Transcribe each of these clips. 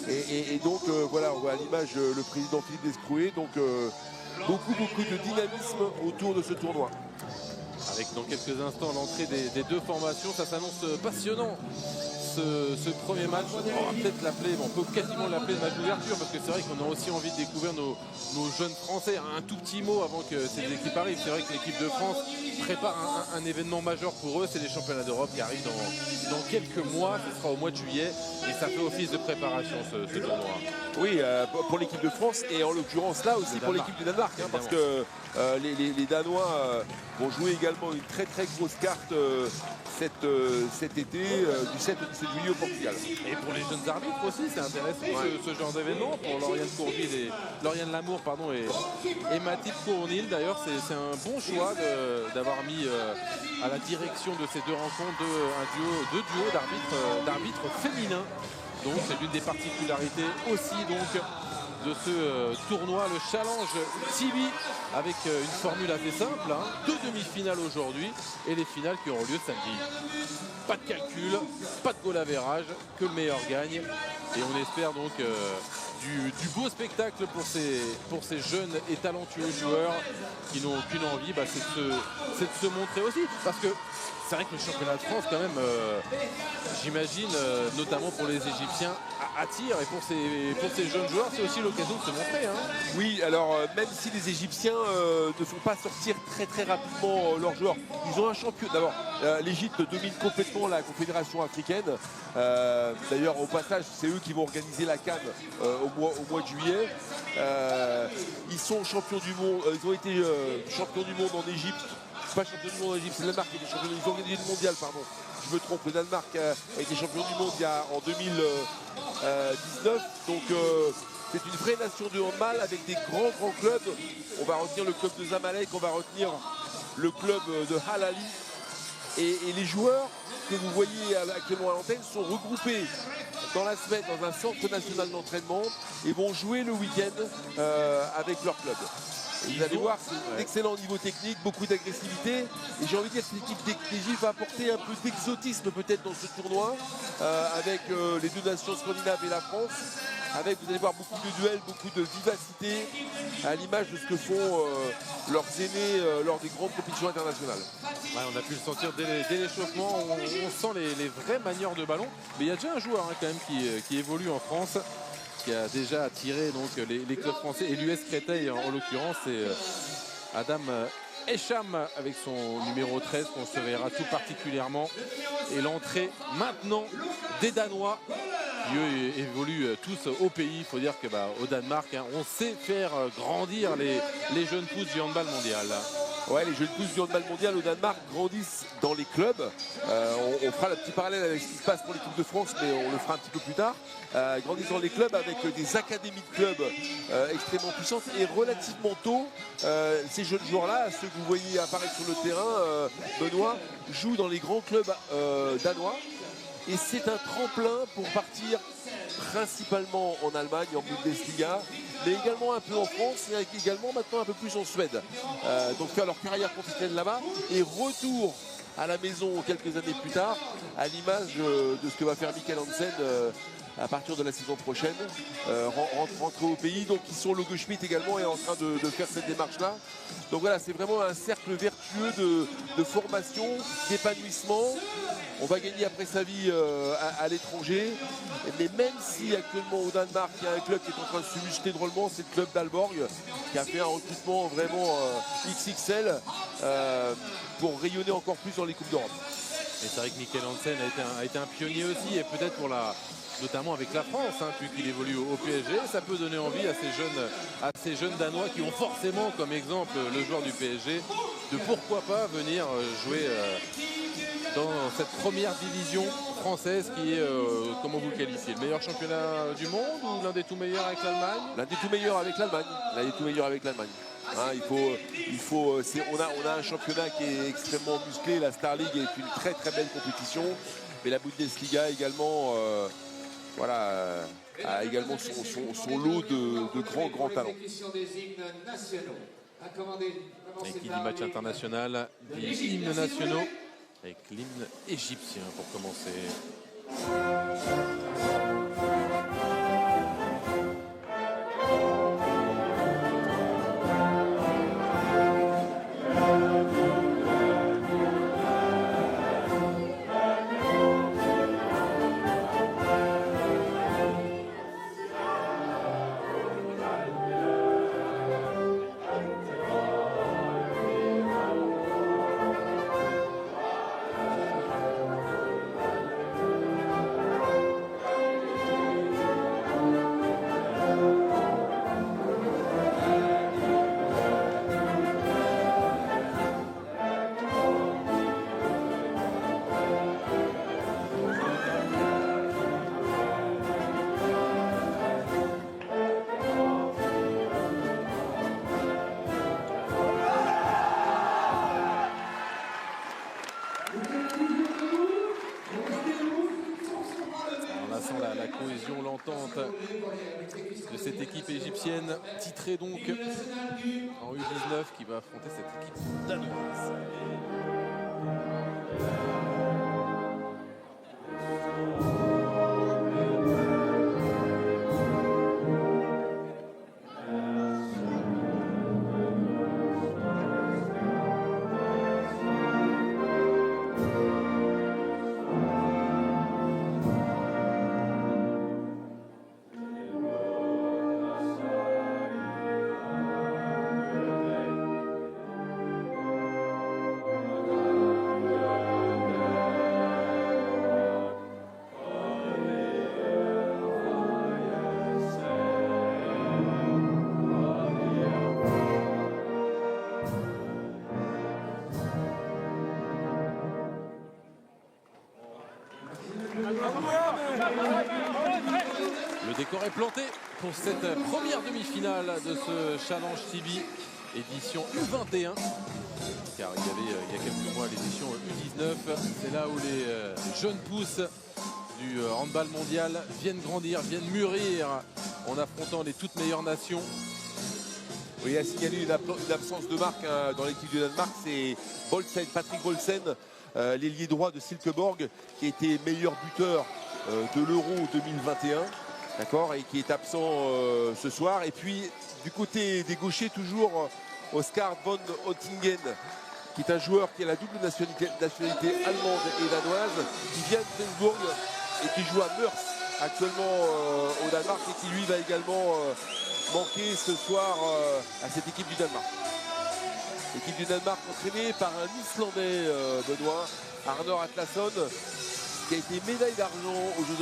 Et donc voilà, on voit à l'image le président Philippe Descrouet, donc beaucoup de dynamisme autour de ce tournoi. Avec dans quelques instants l'entrée des deux formations, ça s'annonce passionnant. Ce premier match, on va peut-être l'appeler, on peut quasiment l'appeler le match d'ouverture parce que c'est vrai qu'on a aussi envie de découvrir nos jeunes Français. Un tout petit mot avant que ces équipes arrivent. C'est vrai que l'équipe de France prépare un événement majeur pour eux, c'est les championnats d'Europe qui arrivent dans quelques mois. Ce sera au mois de juillet et ça fait office de préparation ce tournoi. Oui, pour l'équipe de France et en l'occurrence là aussi pour l'équipe du Danemark, hein, parce que les Danois vont jouer également une très grosse carte cet été du 7 au 17 juillet au Portugal. Et pour les jeunes arbitres aussi, c'est intéressant ce genre d'événement pour Lauriane Lamour et Mathilde Cournil. D'ailleurs, c'est un bon choix d'avoir mis à la direction de ces deux rencontres deux duos d'arbitres féminins. Donc c'est l'une des particularités aussi de ce tournoi, le Challenge Tibi, avec une formule assez simple, hein, 2 demi-finales aujourd'hui et les finales qui auront lieu samedi. Pas de calcul, pas de goal average, que le meilleur gagne. Et on espère donc du beau spectacle pour ces jeunes et talentueux joueurs qui n'ont qu'une envie, c'est de se montrer aussi. Parce que c'est vrai que le championnat de France, quand même, j'imagine, notamment pour les Égyptiens, attire. Et pour ces jeunes joueurs, c'est aussi l'occasion de se montrer. Hein. Oui, alors même si les Égyptiens ne font pas sortir très rapidement leurs joueurs, ils ont un champion. D'abord, l'Égypte domine complètement la Confédération africaine. D'ailleurs, au passage, c'est eux qui vont organiser la CAN au mois de juillet. Ils sont champions du monde. Ils ont été champions du monde en Égypte. Pas champion du monde en Égypte, c'est le Danemark qui a été champion du monde. Ils ont organisé le mondial, pardon. Je me trompe, le Danemark a été champion du monde en 2019. Donc c'est une vraie nation de handball avec des grands clubs. On va retenir le club de Zamalek, on va retenir le club de Al Ahly. Et les joueurs que vous voyez actuellement à l'antenne sont regroupés dans la semaine dans un centre national d'entraînement et vont jouer le week-end avec leur club. Et vous allez voir, c'est un excellent niveau technique, beaucoup d'agressivité. Et j'ai envie de dire que l'équipe d'Égypte va apporter un peu d'exotisme peut-être dans ce tournoi, avec les deux nations scandinaves et la France. Avec, vous allez voir, beaucoup de duels, beaucoup de vivacité, à l'image de ce que font leurs aînés lors des grandes compétitions internationales. Ouais, on a pu le sentir dès l'échauffement, on sent les vraies manières de ballon. Mais il y a déjà un joueur quand même qui évolue en France, qui a déjà attiré donc, les clubs français et l'US Créteil en l'occurrence, c'est Adam Esham avec son numéro 13 qu'on surveillera tout particulièrement. Et l'entrée maintenant des Danois qui eux évoluent tous au pays. Il faut dire qu'au Danemark, hein, on sait faire grandir les jeunes pousses du handball mondial. Ouais, les jeunes pousses du handball mondial au Danemark grandissent dans les clubs. On fera le petit parallèle avec ce qui se passe pour l'équipe de France, mais on le fera un petit peu plus tard. Grandissent dans les clubs avec des académies de clubs extrêmement puissantes et relativement tôt, ces jeunes joueurs-là, ceux que vous voyez apparaître sur le terrain, Benoît, jouent dans les grands clubs danois. Et c'est un tremplin pour partir principalement en Allemagne, en Bundesliga, mais également un peu en France et également maintenant un peu plus en Suède. Donc faire leur carrière professionnelle là-bas et retour à la maison quelques années plus tard, à l'image de ce que va faire Mikkel Hansen à partir de la saison prochaine, rentrer au pays. Donc ils sont Logo Schmidt également est en train de faire cette démarche-là. Donc voilà, c'est vraiment un cercle vertueux de formation, d'épanouissement. On va gagner après sa vie à l'étranger. Mais même si actuellement au Danemark, il y a un club qui est en train de se muscler drôlement, c'est le club d'Aalborg, qui a fait un recrutement vraiment XXL pour rayonner encore plus dans les Coupes d'Europe. Et c'est vrai que Mikkel Hansen a été un pionnier aussi, et peut-être notamment avec la France, hein, puisqu'il évolue au PSG, ça peut donner envie à ces jeunes Danois qui ont forcément comme exemple le joueur du PSG de pourquoi pas venir jouer dans cette première division française qui est, comment vous le qualifiez, le meilleur championnat du monde ou l'un des tout meilleurs avec l'Allemagne? L'un des tout meilleurs avec l'Allemagne. L'un des tout meilleurs avec l'Allemagne. Hein, on a un championnat qui est extrêmement musclé. La Star League est une très belle compétition, mais la Bundesliga également, a également son lot de grands talents. Et qui dit match international, dit hymnes nationaux, avec l'hymne égyptien pour commencer. l'entente de cette équipe égyptienne, titrée donc en U19, qui va affronter cette équipe danoise. Le décor est planté pour cette première demi-finale de ce Challenge Tibi, édition U21. Car il y a quelques mois l'édition U19. C'est là où les jeunes pousses du handball mondial viennent grandir, viennent mûrir en affrontant les toutes meilleures nations. Oui, il a signalé une absence de marque dans l'équipe du Danemark. C'est Patrick Bolsen, l'ailier droit de Silkeborg, qui a été meilleur buteur de l'Euro 2021, d'accord, et qui est absent ce soir. Et puis du côté des gauchers, toujours Oscar von Oettingen, qui est un joueur qui a la double nationalité allemande et danoise, qui vient de Flensburg et qui joue à Meurs actuellement au Danemark, et qui lui va également manquer ce soir à cette équipe du Danemark. L'équipe du Danemark entraînée par un Islandais, Benoît, Arnor Atlason, qui a été médaille d'argent aux Jeux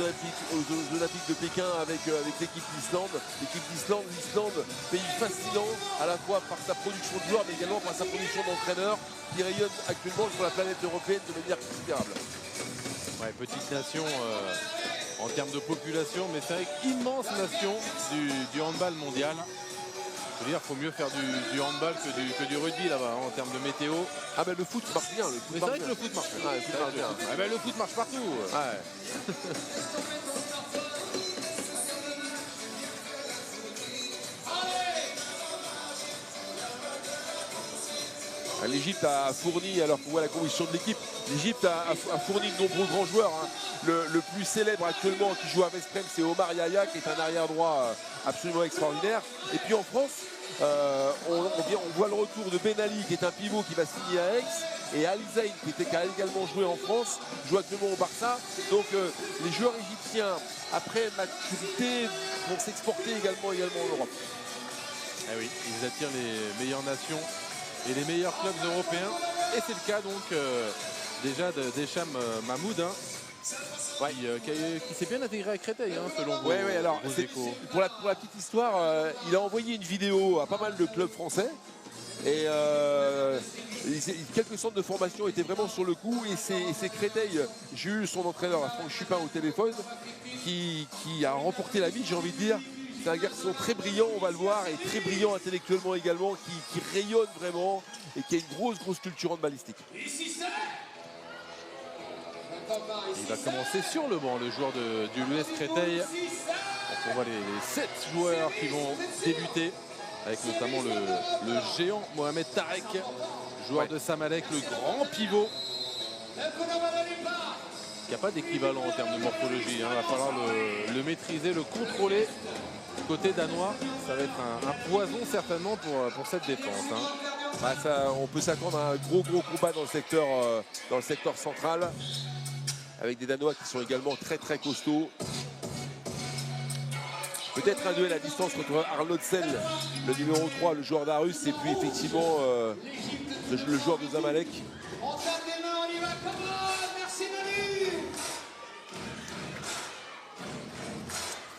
Olympiques de Pékin avec l'équipe d'Islande. L'équipe d'Islande, pays fascinant à la fois par sa production de joueurs, mais également par sa production d'entraîneurs, qui rayonne actuellement sur la planète européenne de manière considérable. Ouais, petite nation en termes de population, mais c'est vrai qu'immense nation du handball mondial. Je veux dire, il faut mieux faire du handball que du rugby là-bas, hein, en termes de météo. Ah ben le foot marche bien. Mais c'est vrai que le foot marche bien. Ouais, le foot marche bien. Ah ben, le foot marche partout. Ouais. L'Égypte a fourni, alors qu'on voit la composition de l'équipe, l'Égypte a fourni de nombreux grands joueurs. Hein. Le plus célèbre actuellement qui joue à Vesprem, c'est Omar Yaya, qui est un arrière droit absolument extraordinaire. Et puis en France, on voit le retour de Ben Ali, qui est un pivot qui va signer à Aix, et Ali Zayn, qui a également joué en France, joue actuellement au Barça. Donc les joueurs égyptiens, après maturité, vont s'exporter également en Europe. Eh oui, ils attirent les meilleures nations et les meilleurs clubs européens. Et c'est le cas donc déjà d'Esham Mahmoud, hein, ouais, qui s'est bien intégré à Créteil, hein, selon vos, alors, vos échos. Pour la petite histoire, il a envoyé une vidéo à pas mal de clubs français. Et quelques centres de formation étaient vraiment sur le coup. Et c'est Créteil, j'ai eu son entraîneur, Franck Chupin, au téléphone, qui a remporté la vie, j'ai envie de dire. C'est un garçon très brillant, on va le voir, et très brillant intellectuellement également, qui rayonne vraiment et qui a une grosse culture handballistique. Il va commencer sur le banc, le joueur du l'US Créteil. Donc on voit les 7 joueurs qui vont débuter, avec notamment le géant Mohamed Tarek, joueur de Samalek, le grand pivot. Il n'y a pas d'équivalent en termes de morphologie, hein. Il va falloir le maîtriser, le contrôler. Côté danois, ça va être un poison certainement pour cette défense, hein. Bah, on peut s'attendre à un gros combat dans le secteur central, avec des Danois qui sont également très costauds. Peut-être un duel à distance contre Arnoldsen, le numéro 3, le joueur d'Arus, et puis effectivement le joueur de Zamalek.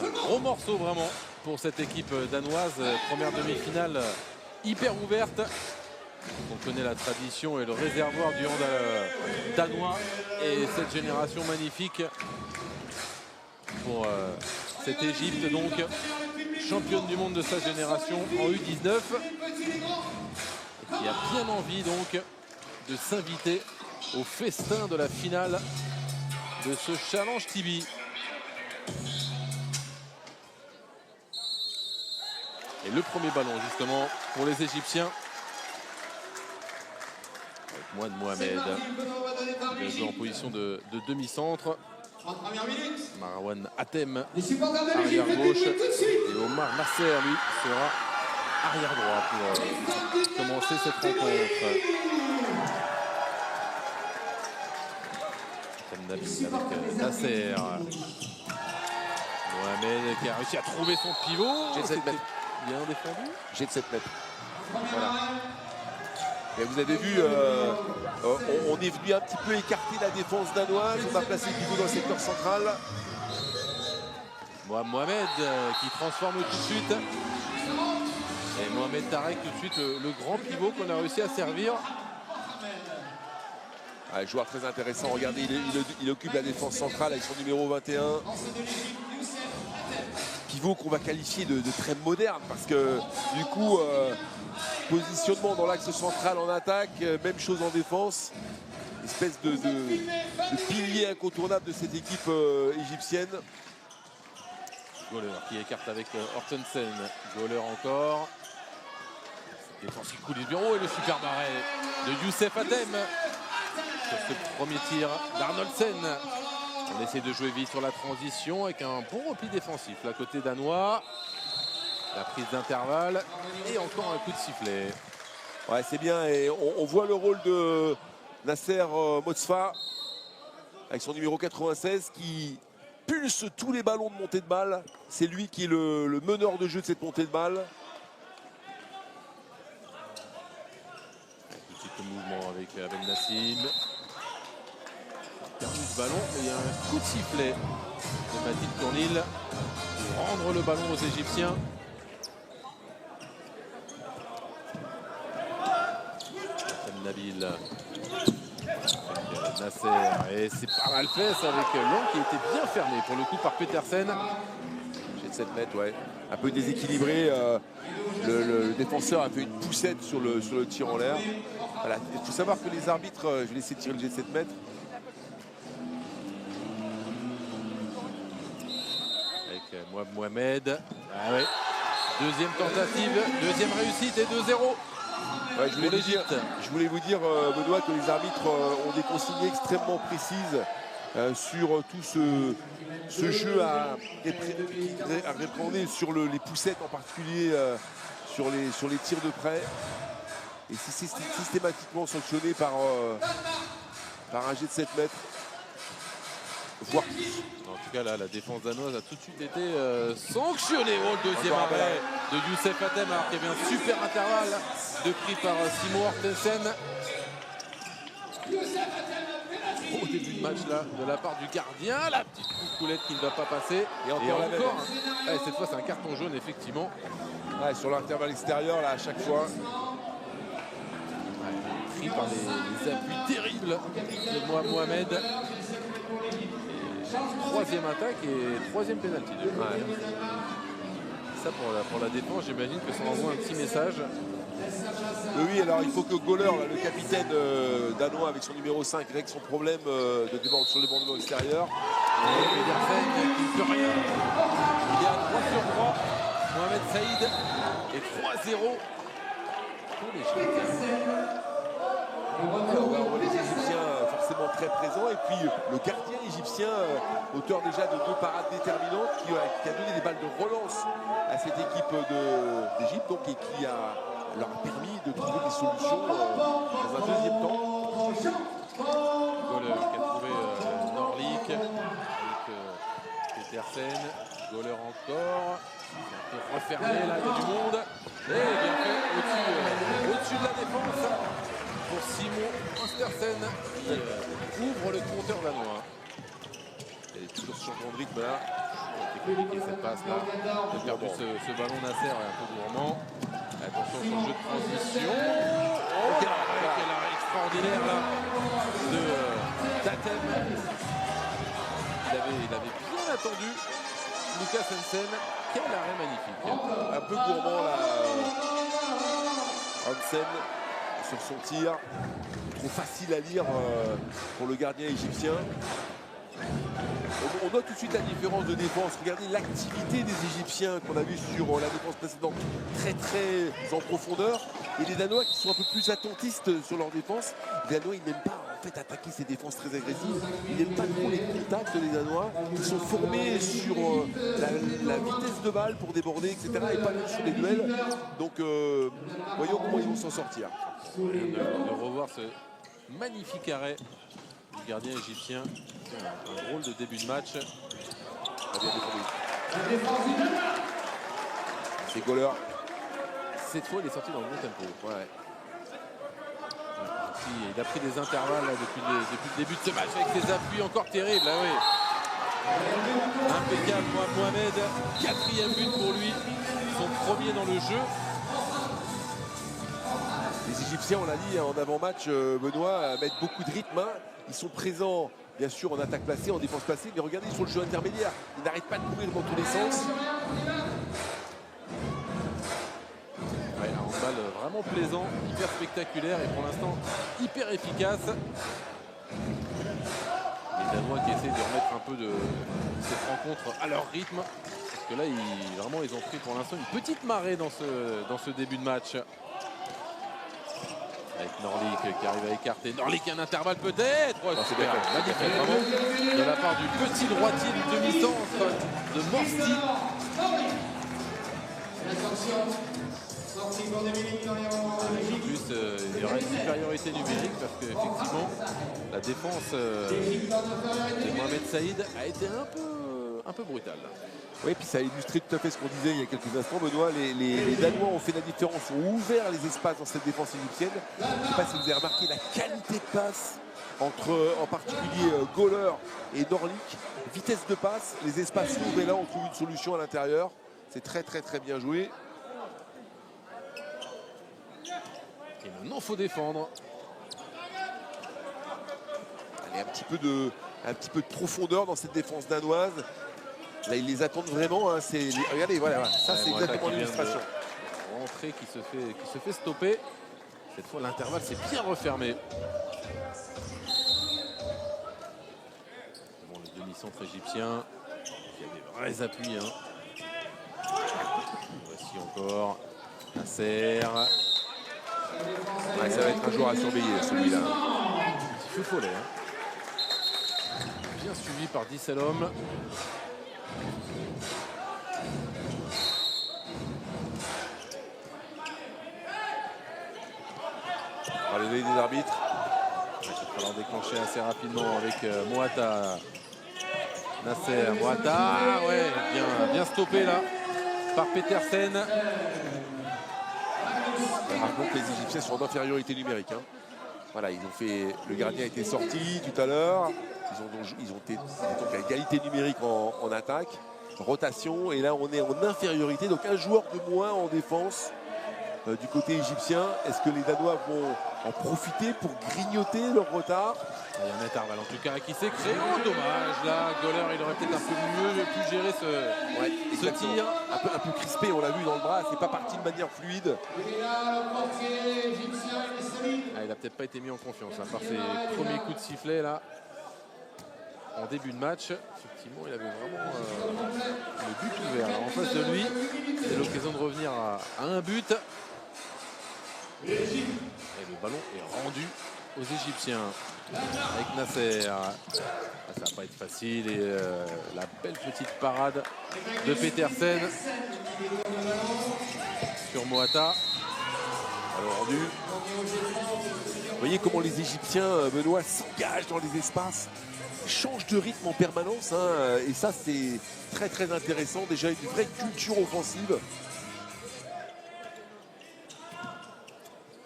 Un gros morceau vraiment pour cette équipe danoise. Première demi-finale hyper ouverte. On connaît la tradition et le réservoir du handball danois, et cette génération magnifique pour cette Égypte, donc championne du monde de sa génération en U19, et qui a bien envie donc de s'inviter au festin de la finale de ce Challenge Tibi. Et le premier ballon justement pour les Égyptiens. Avec Mouad Mohamed qui joue en position de demi-centre. Marwan Hatem arrière gauche. Et Omar Nasser lui sera arrière droit pour commencer cette rencontre. Nabil avec Nasser. Mohamed qui a réussi à trouver son pivot. G7 mètres. Bien défendu. G7 mètres. Voilà. Et vous avez vu, on est venu un petit peu écarter la défense danoise. On a placé le pivot dans le secteur central. Mohamed qui transforme tout de suite. Et Mohamed Tarek tout de suite le grand pivot qu'on a réussi à servir. Ah, joueur très intéressant. Regardez, il occupe la défense centrale avec son numéro 21. Pivot qu'on va qualifier de très moderne parce que du coup, positionnement dans l'axe central en attaque, même chose en défense. Espèce de pilier incontournable de cette équipe égyptienne. Goller qui écarte avec Hortensen. Goller encore. Défense qui coule du bureau et le super arrêt de Youssef Hatem. Sur ce premier tir d'Arnoldsen. On essaie de jouer vite sur la transition avec un bon repli défensif. Là côté danois. La prise d'intervalle et encore un coup de sifflet. Ouais, c'est bien et on voit le rôle de Nasser Motsfa avec son numéro 96 qui pulse tous les ballons de montée de balle. C'est lui qui est le meneur de jeu de cette montée de balle. Petit mouvement avec Abel Nassim. Perdu ce ballon et il y a un coup de sifflet de Mathilde Tournil pour rendre le ballon aux Égyptiens. Nabil avec Nasser et c'est pas mal fait avec l'angle qui était bien fermé pour le coup par Petersen. J'ai 7 mètres, ouais. Un peu déséquilibré. Le défenseur a fait une poussette sur le tir en l'air. Voilà. Il faut savoir que les arbitres, je vais laisser tirer le G7 mètres. Avec Mohamed. Ah ouais. Deuxième tentative, deuxième réussite et 2-0. Ouais, je voulais vous dire, Benoît, que les arbitres ont des consignes extrêmement précises sur tout ce jeu à répréhender sur les poussettes, en particulier sur les tirs de près. Et c'est systématiquement sanctionné par un jet de 7 mètres, voire plus. En tout cas, là, la défense danoise a tout de suite été sanctionnée. Oh, le deuxième arrêt de Youssef Hatem, alors qu'il y avait un super intervalle de pris par Simo Hortensen. Au début de match là, de la part du gardien, la petite coucoulette qui ne va pas passer. Et encore, cette fois c'est un carton jaune effectivement. Ouais, sur l'intervalle extérieur là à chaque fois. Ouais, pris par les appuis terribles de Mohamed. Troisième attaque et troisième pénalty. Ouais. Ça pour la défense, j'imagine que ça envoie un petit message. Oui, alors il faut que Goller, le capitaine danois avec son numéro 5, règle son problème de débord sur le débordement extérieur. Et Pedersen qui ne peut rien. Il est à 3 sur 3. Mohamed Saïd et 3-0 pour les Égyptiens. On voit les Égyptiens forcément très présents. Et puis le gardien égyptien, auteur déjà de 2 parades déterminantes, qui a donné des balles de relance à cette équipe d'Égypte, donc et qui leur a permis de trouver des solutions dans un deuxième temps. Goller qui a trouvé Norlik avec Petersen. Goller encore. Un peu refermé là, il y a du monde. Et bien fait au-dessus de la défense pour Simon Ostersen qui ouvre le compteur danois. Elle est toujours sur le rythme là. C'est compliqué cette passe là. Il a perdu ce ballon Nasser un peu gourmand. Attention sur le jeu de transition. Oh, quel arrêt extraordinaire là de Tatem. Il avait bien attendu Lucas Hansen. Quel arrêt magnifique. Un peu gourmand là. Hansen sur son tir. Trop facile à lire pour le gardien égyptien. On note tout de suite la différence de défense. Regardez l'activité des Égyptiens qu'on a vu sur la défense précédente, très en profondeur. Et les Danois qui sont un peu plus attentistes sur leur défense. Les Danois, ils n'aiment pas en fait attaquer ces défenses très agressives. Ils n'aiment pas trop les contacts, les Danois. Ils sont formés sur la vitesse de balle pour déborder, etc. Et pas sur les duels. Donc voyons comment ils vont s'en sortir. De revoir ce magnifique arrêt du gardien égyptien. Un drôle de début de match. Très bien défendu. C'est Goller. Cette fois, il est sorti dans le bon tempo. Ouais. Il a pris des intervalles là, depuis le début de ce match avec ses appuis encore terribles. Là, oui. Impeccable, Mohamed. 4e but pour lui. Son premier dans le jeu. Les Égyptiens, on l'a dit en avant-match, Benoît, mettent beaucoup de rythme. Hein. Ils sont présents, bien sûr, en attaque placée, en défense placée. Mais regardez, sur le jeu intermédiaire, ils n'arrêtent pas de courir dans tous les sens. Ouais, un handball vraiment plaisant, hyper spectaculaire et pour l'instant hyper efficace. Les Danois qui essaient de remettre un peu de cette rencontre à leur rythme. Parce que là, vraiment, ils ont pris pour l'instant une petite marée dans ce début de match. Avec Norlik qui arrive à écarter. Norlik, un intervalle peut-être. Ouais, c'est bien. Magnifique, vraiment. De la part du petit droitier du demi-centre de Morsi. En plus, il y aura une supériorité numérique parce qu'effectivement, la défense de Mohamed Saïd a été un peu brutale. Oui, puis ça a illustré tout à fait ce qu'on disait il y a quelques instants, Benoît. Les Danois ont fait la différence, ont ouvert les espaces dans cette défense égyptienne. Je ne sais pas si vous avez remarqué la qualité de passe entre, en particulier, Goller et Norlik. Vitesse de passe, les espaces s'ouvrent et là, on trouve une solution à l'intérieur. C'est très bien joué. Et maintenant, il faut défendre. Allez, un petit peu de profondeur dans cette défense danoise. Là, ils les attendent vraiment. Hein. Regardez, voilà, ça c'est exactement l'illustration. Rentrée qui se fait stopper. Cette fois, l'intervalle s'est bien refermé. Bon, le demi-centre égyptien qui a des vrais appuis. Hein. Voici encore Nasser. Ouais, ça va être un joueur à surveiller, celui-là. Petit feu follet. Hein. Bien suivi par Disselhomme. On va lever des arbitres. Il va falloir déclencher assez rapidement avec Moata. Nasser, Moata, ouais, bien stoppé là par Petersen. Par contre, les Égyptiens sont en infériorité numérique. Hein. Voilà, le gardien a été sorti tout à l'heure. Ils ont été donc à égalité numérique en attaque. Rotation, et là on est en infériorité. Donc un joueur de moins en défense du côté égyptien. Est-ce que les Danois vont en profiter pour grignoter leur retard? Il y a un intervalle en tout cas qui s'est créé. Oh, dommage, là, Goller, il aurait peut-être un peu mieux pu gérer ce tir. Un peu crispé, on l'a vu dans le bras, c'est pas parti de manière fluide. Ah, il a peut-être pas été mis en confiance hein, par ses premiers coups de sifflet là. En début de match, effectivement, il avait vraiment le but ouvert. Alors, en face de lui, c'est l'occasion de revenir à un but. Et le ballon est rendu aux Égyptiens avec Nasser. Ça va pas être facile et la belle petite parade de Petersen sur Moata. Alors rendu. Vous voyez comment les Égyptiens, Benoît, s'engagent dans les espaces, changent de rythme en permanence. Hein, et ça, c'est très intéressant. Déjà, une vraie culture offensive.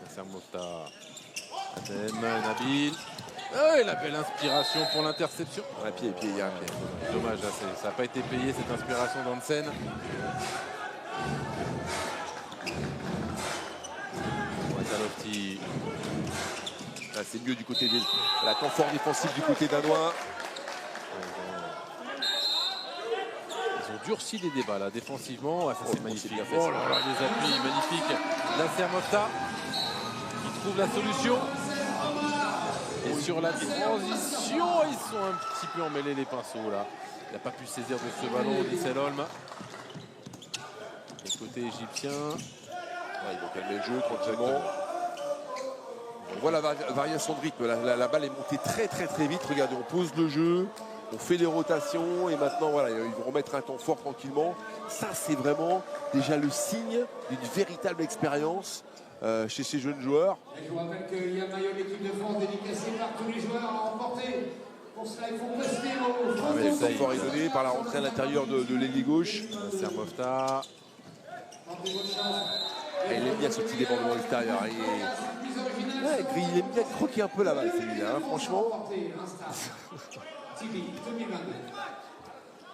Nasser Moata. Adem, Nabil. Oh, et la belle inspiration pour l'interception. Un pied, il y a un pied. Dommage, là, ça n'a pas été payé cette inspiration d'Hansen. Lofty. C'est mieux du côté des. La confort défensif du côté danois. Ils ont durci les débats là défensivement. Ça c'est magnifique. Oh là là, les appuis magnifiques. Nasser Moata qui trouve la solution. Et sur la transition, ils sont un petit peu emmêlés les pinceaux là. Il n'a pas pu saisir de ce ballon, Disselholm. Et côté égyptien. Ouais, ils vont calmer le jeu tranquillement. On voit la variation de rythme. La balle est montée très vite. Regardez, on pose le jeu, on fait les rotations et maintenant voilà, ils vont remettre un temps fort tranquillement. Ça, c'est vraiment déjà le signe d'une véritable expérience chez ces jeunes joueurs. Et je vous rappelle qu'il y a un maillot de l'équipe de France dédicacé par tous les joueurs à remporter. Pour cela, il faut rester au fond. Le temps fort est donné par la rentrée à l'intérieur de l'ailier gauche. Nasser Mofta. Et il aime bien ce petit débordement extérieur. Il aime bien croquer un peu la balle, celui-là, hein, franchement.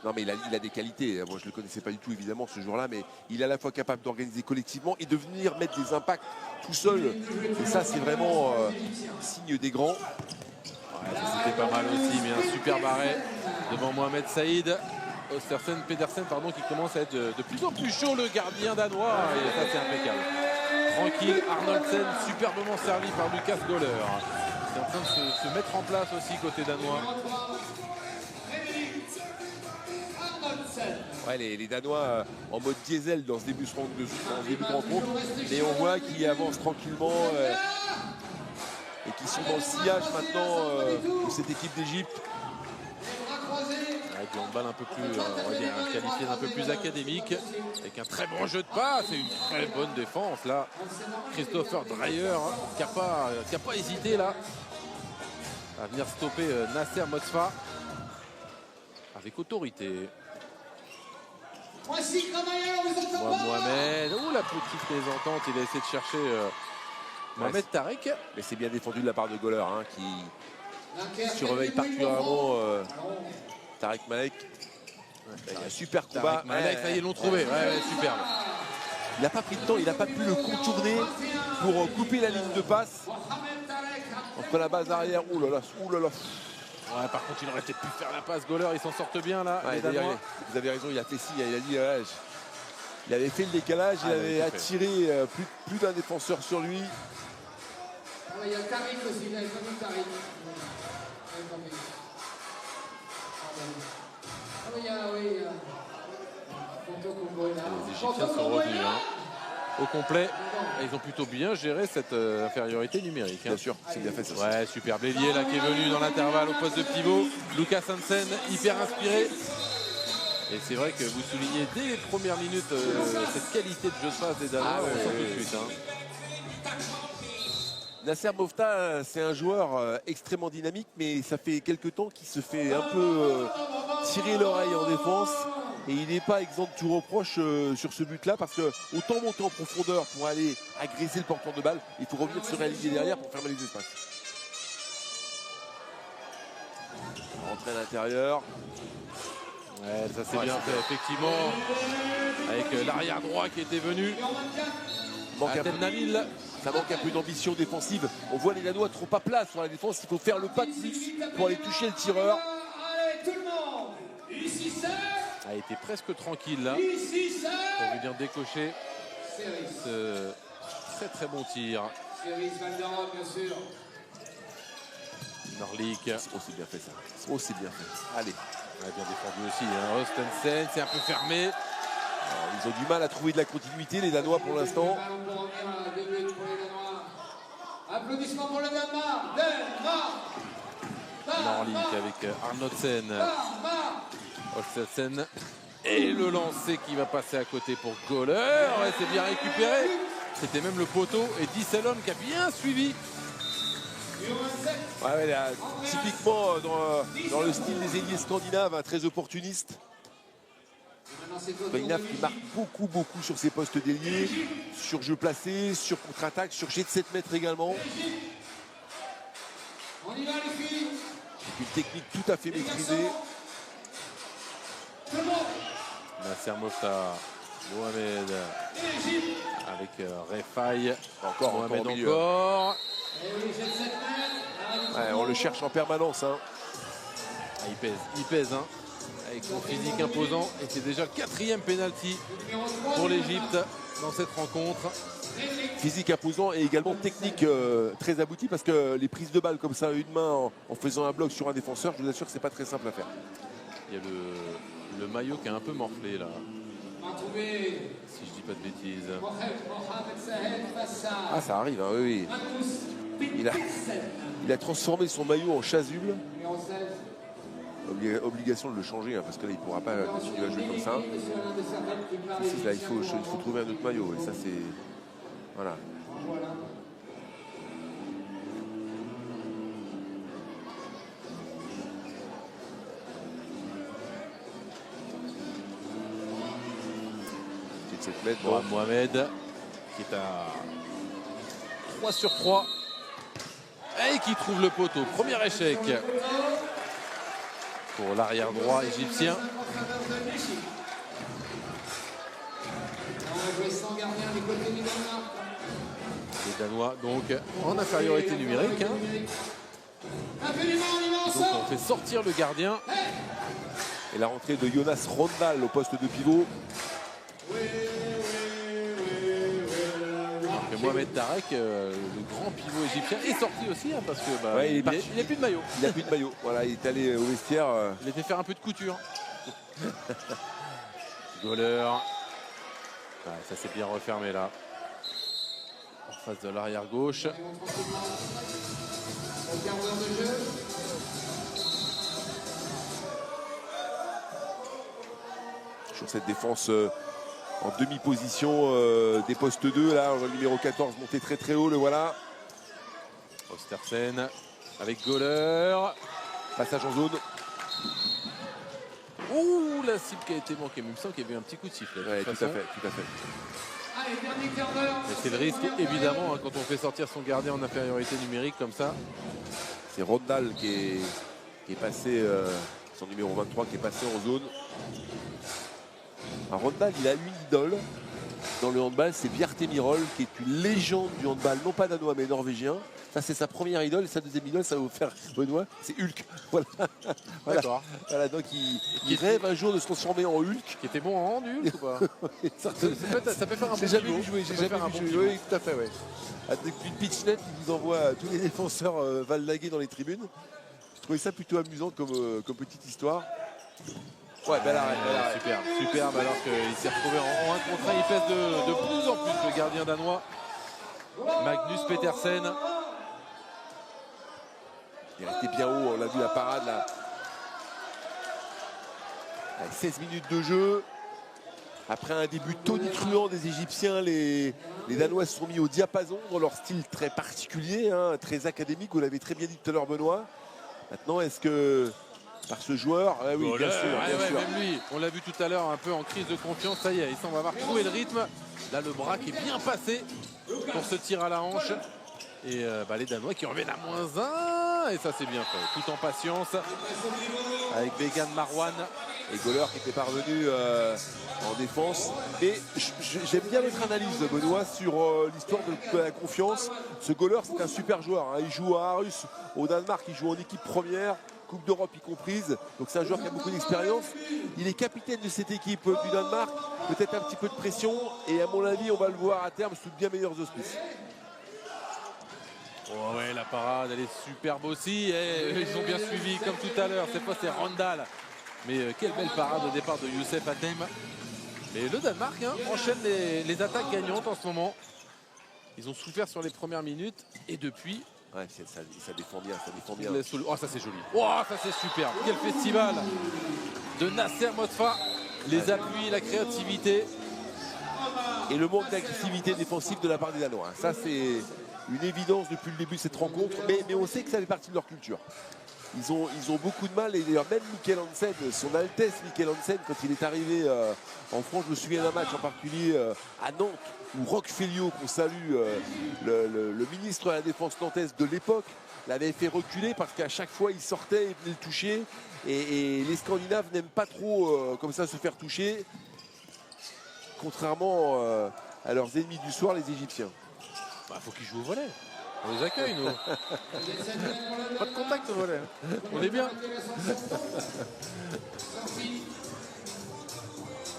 Non, mais il a des qualités. Moi, je ne le connaissais pas du tout, évidemment, ce jour-là, mais il est à la fois capable d'organiser collectivement et de venir mettre des impacts tout seul. Et ça, c'est vraiment signe des grands. Ouais, c'était pas mal aussi, mais un super arrêt devant Mohamed Saïd. Pedersen, pardon, qui commence à être de plus en plus chaud, le gardien danois. Et ça, c'est impeccable. Tranquille, Arnoldsen, superbement servi par Lucas Göhler. C'est en train de se mettre en place aussi côté danois. Ouais, les Danois en mode diesel dans ce début de rencontre. Mais on voit qu'ils avancent tranquillement et qu'ils sont dans le sillage maintenant de cette équipe d'Égypte. Avec un handball un peu plus, on va dire, qualifié d'un peu plus académique, avec un très bon jeu de passe et une très bonne défense là. Christopher Dreyer qui n'a pas hésité là à venir stopper Nasser Mofta avec autorité. Mohamed, la petite mésentente, il a essayé de chercher Mohamed Tarek. Mais c'est bien défendu de la part de Göhler hein, qui surveille particulièrement Tarek Malek. Il y a un super combat. Malek, ça y est, ils l'ont trouvé. Ouais, superbe. Il n'a pas pris le temps, il n'a pas pu le contourner pour couper la ligne de passe. Entre la base arrière, ouh là là. Ouais, par contre, il aurait peut-être pu faire la passe. Göhler, ils s'en sortent bien là. Ouais, vous avez raison, il a fait ci, il a dit il avait fait le décalage, il avait attiré plus d'un défenseur sur lui. Il y a Tariq aussi, il a pas mis Tariq. Les Égyptiens sont revenus au complet. Et ils ont plutôt bien géré cette infériorité numérique. Bien sûr, c'est bien fait ça. Ouais, super. Bélier là qui est venu dans l'intervalle au poste de pivot. Lucas Hansen, hyper inspiré. Et c'est vrai que vous soulignez dès les premières minutes cette qualité de jeu de passe des Danois. On sent tout de suite. Nasser Mofta, c'est un joueur extrêmement dynamique, mais ça fait quelques temps qu'il se fait un peu tirer l'oreille en défense. Et il n'est pas exempt de tout reproche sur ce but-là, parce que autant monter en profondeur pour aller agresser le porteur de balle, il faut revenir se réaligner derrière pour fermer les espaces. Rentrer à l'intérieur. Ouais, ça c'est bien fait, effectivement. Avec l'arrière droit qui était venu. Nabil. Ça manque un peu d'ambition défensive. On voit les Danois trop à plat sur la défense. Il faut faire le pas de plus pour aller toucher le tireur. Allez, tout le monde. Ici, c'est... A été presque tranquille là pour venir décocher ce très bon tir. Norlik. C'est aussi bien fait ça. C'est aussi bien fait. Allez. Ouais, bien défendu aussi. Hein. Ostensen, c'est un peu fermé. Alors, ils ont du mal à trouver de la continuité, les Danois pour l'instant. Applaudissements pour le Danemark. Norlik avec Arnoldsen. Ostensen. Et le lancer qui va passer à côté pour Göhler. Ouais, c'est bien récupéré. C'était même le poteau. Et Disselholm qui a bien suivi. Ouais, là, typiquement dans le style des ailiers scandinaves, très opportuniste. Bainaf qui marque beaucoup sur ses postes d'ailier, sur jeu placé, sur contre-attaque, sur jet de 7 mètres également. On y va les filles. Une technique tout à fait maîtrisée. Nasser Mofta, Mohamed avec Refai. Mohamed encore. Ouais, on le cherche en permanence. Hein. Il pèse hein, avec son physique imposant. Et c'est déjà le 4e pénalty pour l'Égypte dans cette rencontre. physique imposant et également technique très abouti, parce que les prises de balles comme ça à une main en faisant un bloc sur un défenseur, je vous assure que c'est pas très simple à faire. Il y a le maillot qui est un peu morflé là, si je dis pas de bêtises. Ah, ça arrive, hein, oui, oui. Il a transformé son maillot en chasuble. Obligation de le changer, hein, parce que là il ne pourra pas continuer à jouer comme ça. Là, il faut trouver un autre maillot, et ça c'est... Voilà. Bon. Mohamed qui est à 3 sur 3 et qui trouve le poteau. Premier échec pour l'arrière droit égyptien. Les Danois donc en infériorité numérique. Hein. Et donc on fait sortir le gardien. Et la rentrée de Jonas Rondal au poste de pivot. Mohamed Tarek, le grand pivot égyptien, est sorti aussi hein, parce que ouais, il n'a plus de maillot. Il n'a plus de maillot. Voilà, il est allé au vestiaire. Il était faire un peu de couture. Goleur. Ouais, ça s'est bien refermé là. En face de l'arrière gauche. Sur cette défense en demi-position des postes 2, là, le numéro 14 monté très très haut, le voilà. Ostersen avec Goleur. Passage en zone. Ouh, la cible qui a été manquée. Mais il me semble qu'il y avait un petit coup de sifflet. Ouais, tout à fait, tout à fait. Mais c'est le risque, évidemment, hein, quand on fait sortir son gardien en infériorité numérique comme ça. C'est Rondal qui est passé, son numéro 23 qui est passé en zone. Rondal, il a une idole dans le handball, c'est Bjarte Mirol, qui est une légende du handball, non pas danois mais norvégien. Ça c'est sa première idole, et sa deuxième idole, ça va vous faire Benoît, c'est Hulk. Voilà. D'accord. Voilà, donc il rêve un jour de se transformer en Hulk. Qui était bon en rendu ou pas? ça peut faire un bon jamais pivot. vu jouer, j'ai Ça peut jamais faire un vu bon jouer. pivot. Oui, tout à fait, ouais. Avec une pitch net, il vous envoie tous les défenseurs valdaguer dans les tribunes. Je trouvais ça plutôt amusant comme petite histoire. Ouais, belle arrêt, belle arrêt. Superbe alors qu'il s'est retrouvé en 1 contre 1. Il pèse de plus en plus le gardien danois. Magnus Petersen. Il est resté bien haut, on l'a vu la parade là. Avec 16 minutes de jeu. Après un début tonitruant des Égyptiens, les Danois se sont mis au diapason dans leur style très particulier, hein, très académique, vous l'avez très bien dit tout à l'heure Benoît. Maintenant, est-ce que par ce joueur, oui, bien sûr, bien sûr. Même lui, on l'a vu tout à l'heure, un peu en crise de confiance, ça y est, il semble avoir trouvé le rythme. Là, le bras qui est bien passé pour ce tir à la hanche. Et les Danois qui reviennent à -1, et ça c'est bien fait, tout en patience, avec Began Marwan. Et Goleur qui était parvenu en défense. Mais j'aime bien votre analyse, Benoît, sur l'histoire de la confiance. Ce Goleur, c'est un super joueur, hein. Il joue à Aarhus, au Danemark, il joue en équipe première, Coupe d'Europe y comprise. Donc c'est un joueur qui a beaucoup d'expérience. Il est capitaine de cette équipe du Danemark. Peut-être un petit peu de pression. Et à mon avis, on va le voir à terme sous de bien meilleurs auspices. Oh ouais, la parade, elle est superbe aussi. Et ils ont bien suivi, comme tout à l'heure. Cette fois, c'est Rondal. Mais quelle belle parade au départ de Youssef Atem. Et le Danemark enchaîne les attaques gagnantes en ce moment. Ils ont souffert sur les premières minutes. Et depuis... Ouais, ça défend bien, ça défend bien. Oh, ça c'est joli. Oh, ça c'est superbe. Quel festival de Nasser Motfa. Les appuis, la créativité. Et le manque d'agressivité défensive de la part des Danois. Ça, c'est une évidence depuis le début de cette rencontre. Mais on sait que ça fait partie de leur culture. Ils ont beaucoup de mal. Et d'ailleurs, même Mikkel Hansen, son Altesse Mikkel Hansen, quand il est arrivé en France, je me souviens d'un match en particulier à Nantes, où Roch Feliot, qu'on salue, le ministre de la Défense nantaise de l'époque, l'avait fait reculer parce qu'à chaque fois, il sortait, il venait le toucher. Et les Scandinaves n'aiment pas trop comme ça se faire toucher, contrairement à leurs ennemis du soir, les Égyptiens. Faut qu'ils jouent au volley. On les accueille, nous. Pas de contact au volley. On est bien.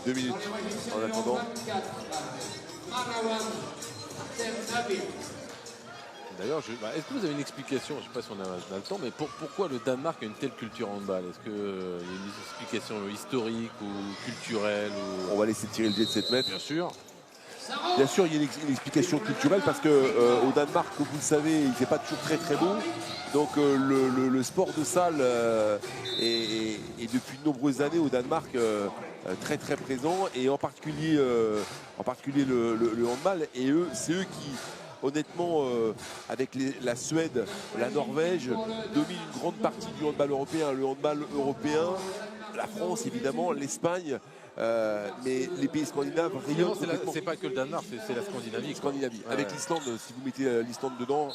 2 minutes en attendant. D'ailleurs, est-ce que vous avez une explication, je ne sais pas si on a le temps, mais pourquoi le Danemark a une telle culture handball? Est-ce qu'il y a une explication historique ou culturelle ou... On va laisser tirer le jet de 7 mètres. Bien sûr. Bien sûr, il y a une explication culturelle parce que au Danemark, comme vous le savez, il ne fait pas toujours très très beau. Donc le sport de salle est depuis de nombreuses années au Danemark très très présent, et en particulier le handball. Et c'est eux qui, honnêtement, avec la Suède, la Norvège, dominent une grande partie du handball européen. Le handball européen, la France évidemment, l'Espagne. Mais les pays scandinaves, c'est pas que le Danemark, c'est la Scandinavie. Scandinavie. Avec l'Islande, si vous mettez l'Islande dedans,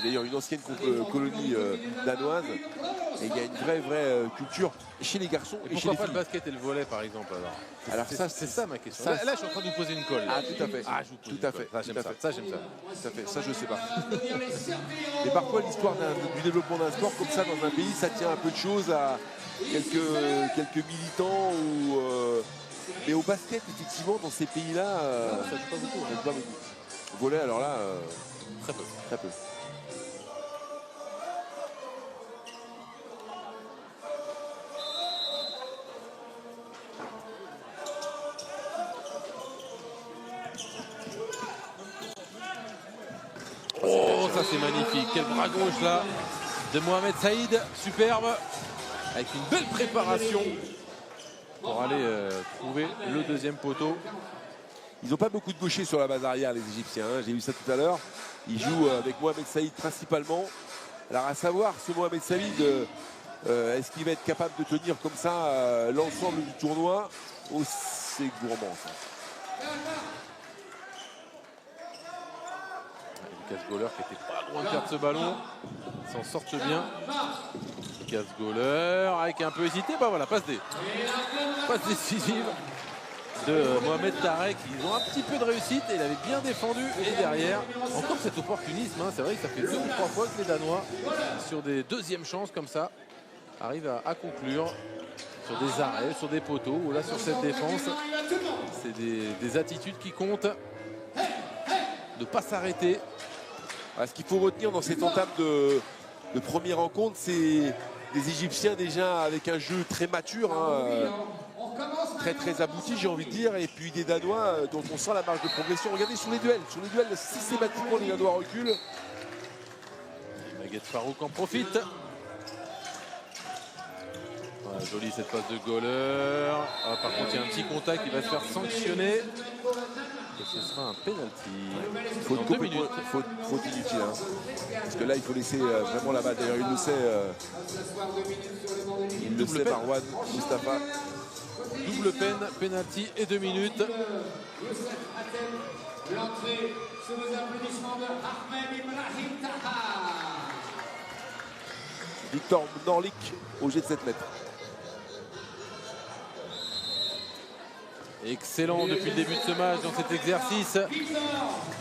d'ailleurs une ancienne colonie danoise, et il y a une vraie culture chez les garçons et chez les filles. Pourquoi pas le basket et le volley par exemple alors ça, c'est ça ma question. Là, je suis en train de vous poser une colle. Ah, tout à fait. Ah, je vous pose une colle. Ça, j'aime ça. Tout à fait. Ça, je sais pas. Mais parfois, l'histoire du développement d'un sport comme ça dans un pays, ça tient un peu de choses à quelques militants ou. Mais au basket, effectivement, dans ces pays-là, ça joue pas beaucoup. Ça joue pas beaucoup. Au volley, alors là, très peu. Très peu. Oh, ça c'est magnifique. Quel bras gauche là de Mohamed Saïd. Superbe. Avec une belle préparation pour aller trouver le deuxième poteau. Ils n'ont pas beaucoup de gauchers sur la base arrière, les Égyptiens. Hein. J'ai vu ça tout à l'heure. Ils jouent avec Mohamed Saïd principalement. Alors à savoir, ce Mohamed Saïd, est-ce qu'il va être capable de tenir comme ça l'ensemble du tournoi? Oh, c'est gourmand ça. Lucas Goller qui était pas loin de perdre ce ballon. S'en sortent bien. Lucas Goller avec un peu hésité. Bah voilà, passe décisive de Mohamed Tarek. Ils ont un petit peu de réussite et il avait bien défendu. Et derrière, encore cet opportunisme. Hein. C'est vrai que ça fait 2 ou 3 fois que les Danois, sur des deuxièmes chances comme ça, arrivent à conclure sur des arrêts, sur des poteaux. Ou là, sur cette défense, c'est des attitudes qui comptent. De ne pas s'arrêter. Ce qu'il faut retenir dans cette entame de première rencontre, c'est des Égyptiens déjà avec un jeu très mature, hein, très abouti, j'ai envie de dire, et puis des Danois dont on sent la marge de progression. Regardez sur les duels, systématiquement les Danois reculent. Maguette Farouk en profite. Voilà, jolie cette passe de Goller. Ah, par contre, il y a un petit contact qui va se faire sanctionner. Et ce sera un penalty. Faute inutile. Hein. Parce que là, il faut laisser vraiment la balle. D'ailleurs, il le sait. Il le sait, Marwan Mustafa. Double peine, penalty et 2 minutes. L'entrée sous les applaudissements de Ahmed Ibrahim Taha. Victor Norlik au jet de 7 mètres. Excellent depuis le début de ce match dans cet exercice.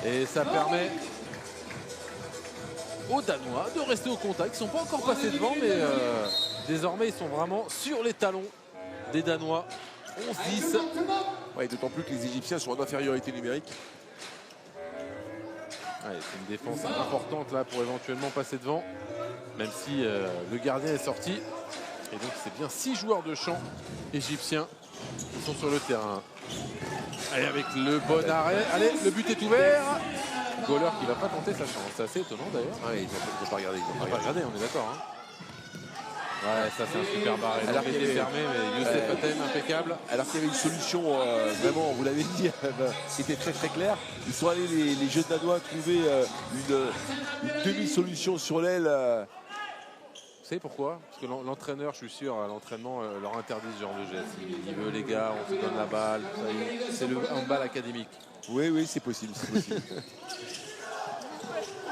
Et ça permet aux Danois de rester au contact. Ils ne sont pas encore passés devant, mais désormais ils sont vraiment sur les talons des Danois. 11-10. Ouais, d'autant plus que les Égyptiens sont en infériorité numérique. Ouais, c'est une défense importante là pour éventuellement passer devant. Même si le gardien est sorti. Et donc c'est bien 6 joueurs de champ égyptiens qui sont sur le terrain. Allez, avec le bon arrêt. Allez, le but est ouvert. Goller qui ne va pas tenter sa chance. C'est assez étonnant d'ailleurs. Ouais, ils n'ont pas regardé. Ils n'ont pas regardé, on est d'accord. Hein. Ouais, ça c'est un super barré. Alors qu'il est fermé, mais Youssef Atem impeccable. Alors qu'il y avait une solution, vraiment, vous l'avez dit, qui était très claire. Ils sont allés, les jeunes Danois, trouver une demi-solution sur l'aile. Vous savez pourquoi? Parce que l'entraîneur, je suis sûr, à l'entraînement, leur interdit ce genre de geste. Il veut les gars, on se donne la balle. C'est le handball académique. Oui, c'est possible.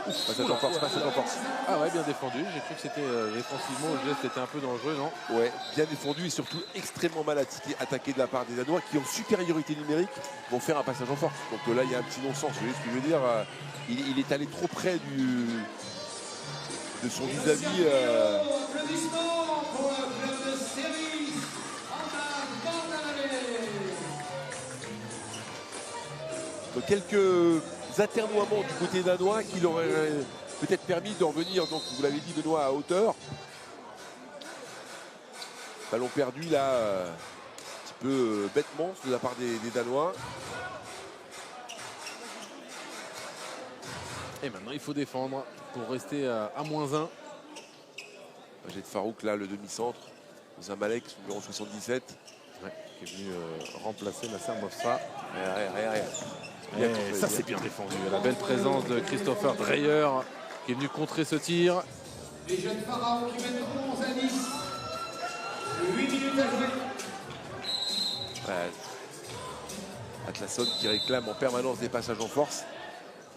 Passage en force. Ah ouais, bien défendu. J'ai cru que c'était défensivement, le geste était un peu dangereux, non? Ouais, bien défendu et surtout extrêmement mal attaqué de la part des Danois qui, en supériorité numérique, vont faire un passage en force. Donc là, il y a un petit non-sens. Vous voyez ce que je veux dire? Il est allé trop près de son vis-à-vis. Donc quelques atermoiements du côté danois qui leur auraient peut-être permis de revenir, donc vous l'avez dit Benoît, à hauteur. Ballon perdu là, un petit peu bêtement de la part des Danois. Et maintenant il faut défendre pour rester à -1. J'ai de Farouk là, le demi-centre. Zamalek, numéro 77. Ouais, qui est venu remplacer Nasser Moffa. Et ça c'est bien défendu. La belle présence de Christopher Dreyer qui est venu contrer ce tir. Les jeunes pharaons qui mènent 11 à 10. 8 minutes à jouer. Ouais. Atlasson qui réclame en permanence des passages en force.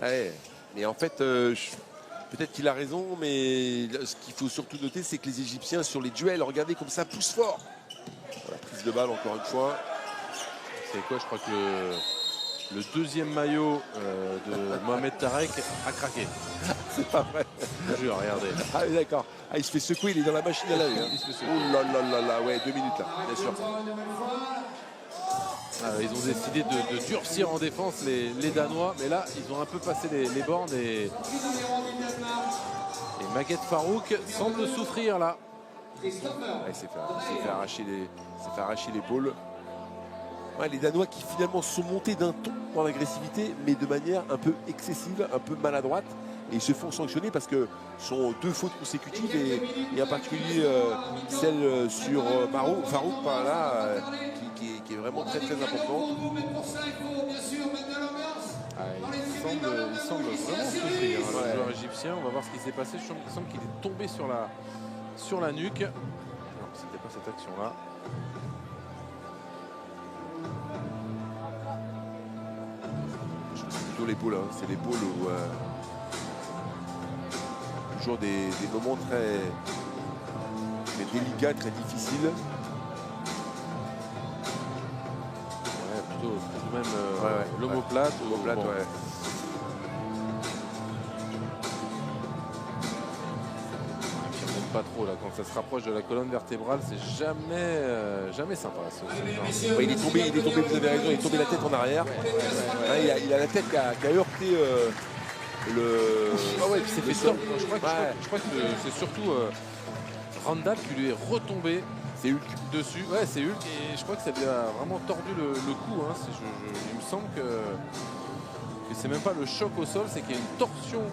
Ouais. Mais en fait, peut-être qu'il a raison, mais ce qu'il faut surtout noter, c'est que les Égyptiens, sur les duels, regardez comme ça, poussent fort. Voilà, prise de balle encore une fois. C'est quoi? Je crois que le deuxième maillot de Mohamed Tarek a craqué. C'est pas vrai. Je vous jure, regardez. Ah oui, d'accord. Ah, il se fait secouer, il est dans la machine à laver. Hein. Oh là là là là, ouais, 2 minutes là, bien sûr. Ils ont décidé de durcir en défense les Danois, mais là ils ont un peu passé les bornes et Maguette Farouk semble souffrir là. Ouais, il s'est fait arracher l'épaule. Ouais, les Danois qui finalement sont montés d'un ton dans l'agressivité, mais de manière un peu excessive, un peu maladroite. Et ils se font sanctionner parce que ce sont 2 fautes consécutives et en particulier celle sur Farouk par là, qui est vraiment très importante. Il semble vraiment souffrir, hein, le joueur égyptien. On va voir ce qui s'est passé. Il semble qu'il est tombé sur la nuque. Non, c'était pas cette action-là. C'est plutôt l'épaule, hein. C'est l'épaule où toujours des moments très délicats, très difficiles. Plutôt même l'omoplate. L'omoplate, ouais. Pas trop là, quand ça se rapproche de la colonne vertébrale, c'est jamais sympa ce genre. Ouais, il est tombé, vous avez raison, il est tombé la tête en arrière. Ouais, il a la tête qui a heurté le. Ah ouais, puis c'est fait tort. Je crois que c'est surtout Randall qui lui est retombé. C'est Hulk dessus. Ouais, c'est Hulk et je crois que ça lui a vraiment tordu le cou. Hein. Il me semble que c'est même pas le choc au sol, c'est qu'il y a une torsion.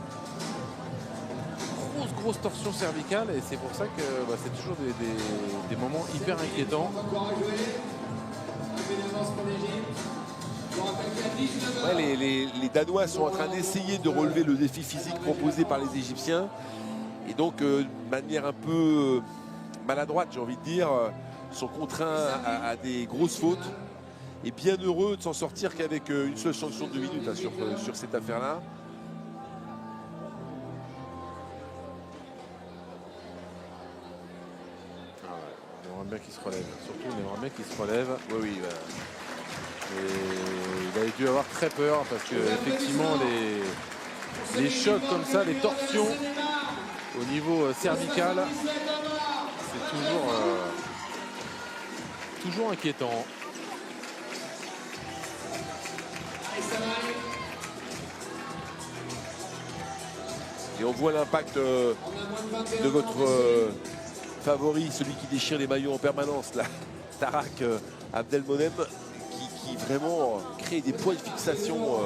Grosse torsion cervicale et c'est pour ça que c'est toujours des moments hyper inquiétants. Ouais, les Danois sont en train d'essayer de relever le défi physique proposé par les Égyptiens et donc de manière un peu maladroite, j'ai envie de dire, sont contraints à des grosses fautes et bien heureux de s'en sortir qu'avec une seule sanction de 2 minutes hein, sur cette affaire-là. On aimerait bien qu'il se relève. Surtout, on aimerait bien qu'il se relève. Oui. Et il a dû avoir très peur parce que effectivement les chocs comme ça, les torsions au niveau cervical, c'est toujours inquiétant. Et on voit l'impact de votre favori, celui qui déchire les maillots en permanence, là, Tarak Abdelmonem, qui vraiment crée des points de fixation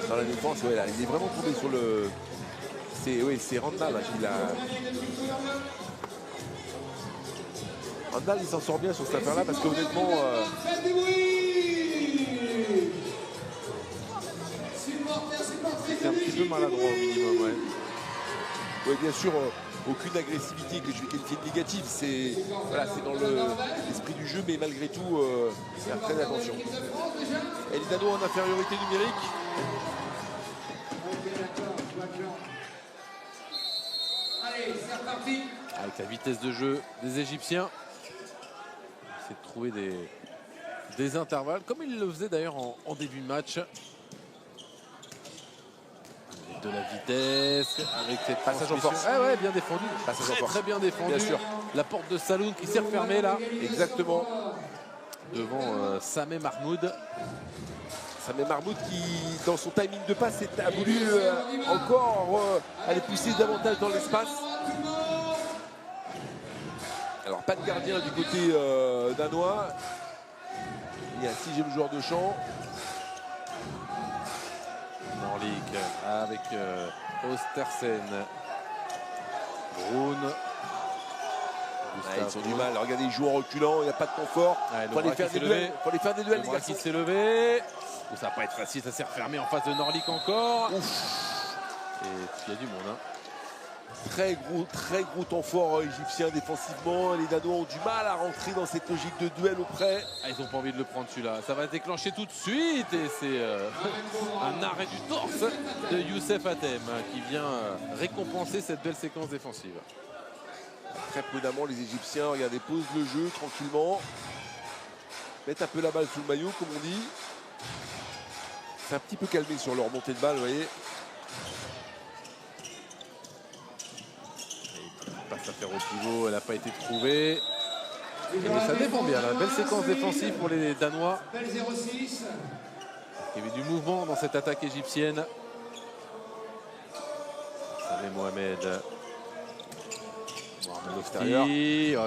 dans la défense. Ouais, là, il est vraiment tombé sur le. C'est Randall qui l'a. Randall il s'en sort bien sur cette affaire-là parce qu'honnêtement. C'est un petit peu maladroit au minimum, ouais. Oui, bien sûr, aucune agressivité que je vais qualifier de négative. C'est dans l'esprit du jeu, mais malgré tout, faire très attention. Et les Danois en infériorité numérique. Allez, c'est reparti. Avec la vitesse de jeu des Égyptiens, c'est de trouver des intervalles, comme ils le faisaient d'ailleurs en début de match. De la vitesse, avec cette passage en force. Ah ouais, bien défendu. Très bien défendu. Bien sûr. La porte de Saloun qui s'est refermée là. Exactement. Devant Sameh Mahmoud. Sameh Mahmoud qui, dans son timing de passe, a voulu encore aller pousser davantage dans l'espace. Alors pas de gardien du côté danois. Il y a un 6e joueur de champ. Norlik avec Ostersen. Brun. Ils ont du mal. Regardez, ils jouent en reculant. Il n'y a pas de confort. Il faut aller faire des duels. Faut aller faire des duels, les gars. garçons. Qui s'est levé. Oh, ça va pas être facile. Ça s'est refermé en face de Norlik encore. Ouf. Et il y a du monde. Hein. Très gros temps fort égyptien défensivement. Les Danois ont du mal à rentrer dans cette logique de duel auprès. Ah, ils n'ont pas envie de le prendre celui-là. Ça va se déclencher tout de suite. Et c'est un arrêt du torse de Youssef Hatem qui vient récompenser cette belle séquence défensive. Très prudemment, les Égyptiens, regardez, posent le jeu tranquillement. Mettent un peu la balle sous le maillot, comme on dit. C'est un petit peu calmé sur leur montée de balle, vous voyez. Passe à faire au pivot, elle n'a pas été trouvée. Mais ça défend bien, la belle séquence défensive pour les Danois. Il y avait du mouvement dans cette attaque égyptienne. Sameh Mohamed. L'extérieur. Oh,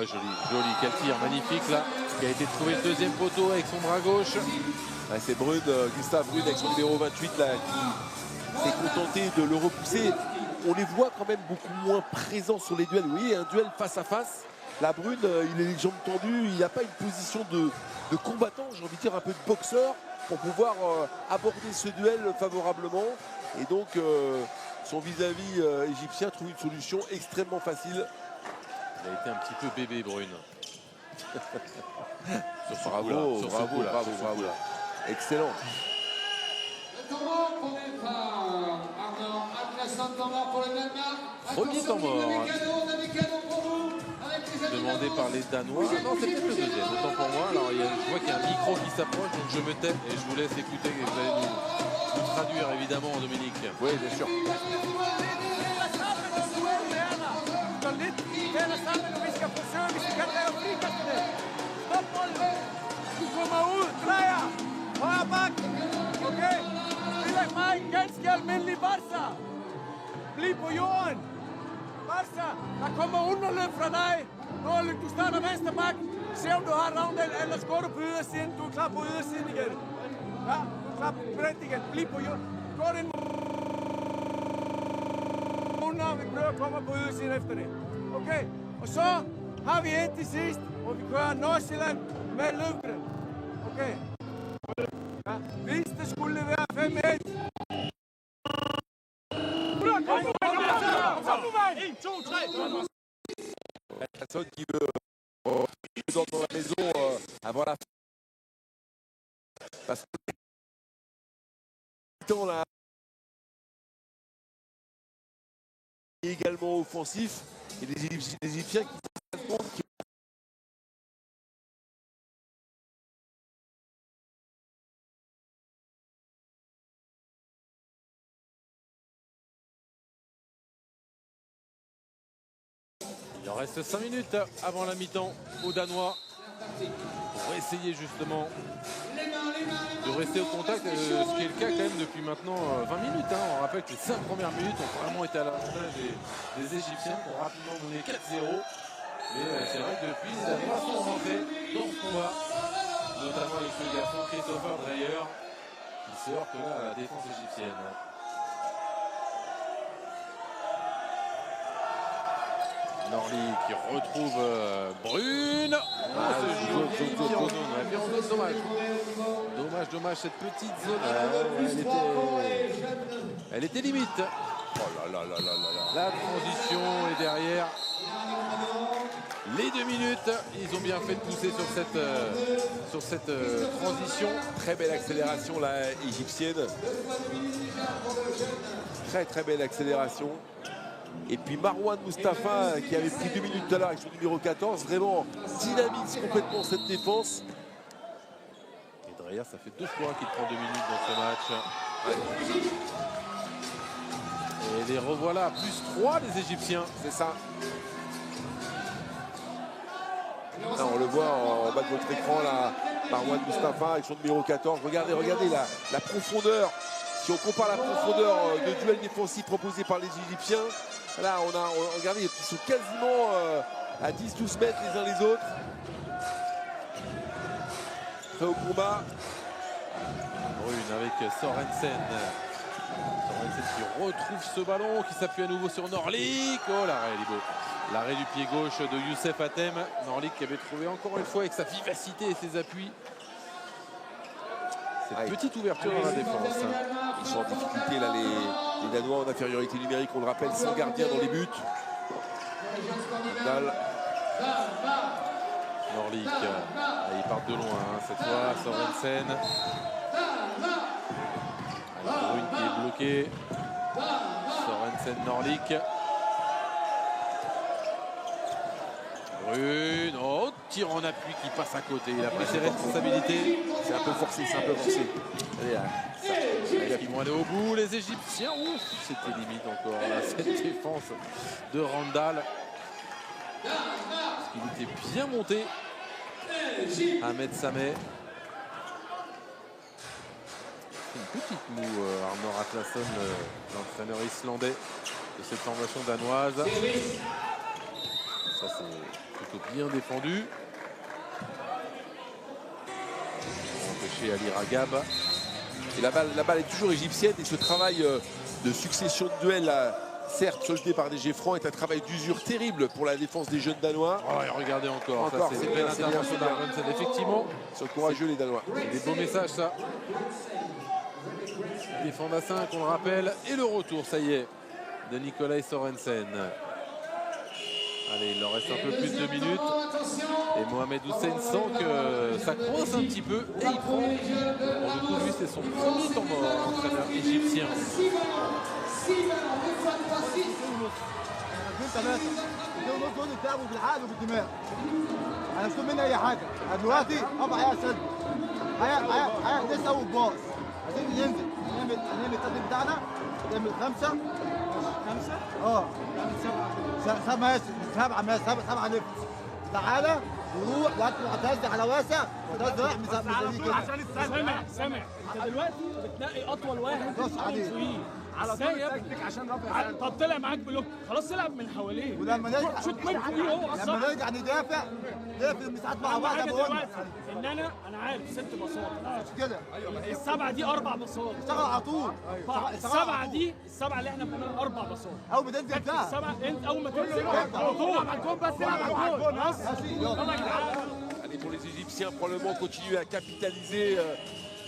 joli, quel tir magnifique là, qui a été trouvé le 2e poteau avec son bras gauche. Ouais, c'est Brun, Gustave Brun avec son numéro 28 là, qui s'est contenté de le repousser. On les voit quand même beaucoup moins présents sur les duels. Vous voyez, un duel face à face. La Brun, il est les jambes tendues, il n'a pas une position de combattant, j'ai envie de dire un peu de boxeur, pour pouvoir aborder ce duel favorablement. Et donc, son vis-à-vis égyptien trouve une solution extrêmement facile. Il a été un petit peu bébé, Brun. Bravo. Excellent. Premier temps mort. Demandé par les Danois. Ah non, c'est peut-être le 2e, autant pour moi. Alors, je vois qu'il y a un micro qui s'approche, donc je me tais et je vous laisse écouter. Vous allez nous traduire, évidemment, Dominique. Oui, bien sûr. Bliv på jorden. Barca, der kommer underløb fra dig. Nordlyk, du starter venstre bak. Se om du har Ravndal, ellers går du på ydersiden. Du er klar på ydersiden igen. Ja, du er klar på bredt igen. Bliv på jorden. Gå den under, vi prøver at komme på ydersiden efter det. Okay, og så har vi et til sidst, hvor vi kører Nordsjælland med Løvgren. Okay. Ja, hvis det skulle være 5-1. Personne qui veut dans la maison avant la fin. Parce que temps là est également offensif et les Égyptiens qui font qui Il en reste 5 minutes avant la mi-temps aux Danois pour essayer justement de rester au contact, ce qui est le cas quand même depuis maintenant 20 minutes. Hein. On rappelle que les 5 premières minutes ont vraiment été à l'avantage des Égyptiens pour rapidement donner 4-0. Mais c'est vrai que depuis, les Danois sont rentrés dans ce combat, notamment avec ce garçon Christopher Dreyer qui se heurte là à la défense égyptienne. Norlik qui retrouve Brun. Dommage cette petite zone. Elle était limite. oh là. La transition est derrière. Les 2 minutes, ils ont bien fait de pousser sur cette transition. Très belle accélération là égyptienne. Très belle accélération. Et puis Marouane Moustapha qui avait pris 2 minutes tout à l'heure avec son numéro 14, vraiment dynamise complètement cette défense. Et Dreyer, ça fait 2 fois qu'il prend 2 minutes dans ce match. Et les revoilà à +3 les Égyptiens. C'est ça. Là, on le voit en bas de votre écran là. Marwan Mustafa avec son numéro 14. Regardez la profondeur. Si on compare la profondeur de duel défensif proposé par les Égyptiens, là regardez, ils sont quasiment à 10-12 mètres les uns les autres. Prêt au combat. Brune avec Sorensen. Sorensen qui retrouve ce ballon, qui s'appuie à nouveau sur Norlik. Oh, l'arrêt, il est beau. L'arrêt du pied gauche de Youssef Hatem. Norlik qui avait trouvé encore une fois avec sa vivacité et ses appuis cette petite ouverture dans la défense. Ils sont en difficulté là, les Danois en infériorité numérique, on le rappelle, sans gardien dans les buts. Norlik, ils partent de loin hein, cette fois. Sorensen. Brune qui est bloqué. Sorensen, Norlik. Brune, oh, tir en appui qui passe à côté. Il a pris ses responsabilités. C'est un peu forcé, Allez, Ils vont aller au bout, les Égyptiens. Ouf, c'était limite encore là, cette défense de Randall. Il était bien monté. Ahmed Sameh. Une petite moue, Arnor Atlason, l'entraîneur islandais de cette formation danoise. Ça, c'est plutôt bien défendu. Empêcher Ali Ragab. Et la balle est toujours égyptienne et ce travail de succession de duels, certes soldé par des Franc, est un travail d'usure terrible pour la défense des jeunes Danois. Oh, et regardez encore. Ça, c'est une belle intervention d'Aronson. Effectivement, ils sont courageux les Danois. c'est des beaux messages ça. Défendre à 5, on le rappelle. Et le retour, ça y est, de Nikolai Sorensen. Allez, il leur reste un peu plus de 2 minutes. Et Mohamed Hussein sent que ça coince un petit peu. Et il prend. Pour le coup, lui, c'est son premier temps mort, entraîneur égyptien. دول تعبوا بالعقل وبالدماغ. انا مش مني اي حاجه. دلوقتي ابقى هيسد. لسه اول باص. عايزين ننزل نعمل التدريب بتاعنا نعمل 5 7 نفس. تعالى وروح وهتهز على واسع وده رايح مزي كده. عشان سامع انت دلوقتي بتنقي اطول واحد فوقيه على طول تكتيك عشان رافع. طب طلع معاك بلوك خلاص العب من حواليه ولما نرجع شوت من فوقيه هو اصلا لما نرجع ندافع المساحات مع بعض. حاجه دلوقتي ان انا عارف 6 باصات كده السبعه دي 4 باصات اشتغل على طول. السبعه اللي احنا بنعملها 4 باصات. اول ما تنزل بتاع السبعه انت اول ما تنزل على طول على الجون بس العب على الجون بس. يلا يا جدعان. Allez, pour les Égyptiens, probablement continuer à capitaliser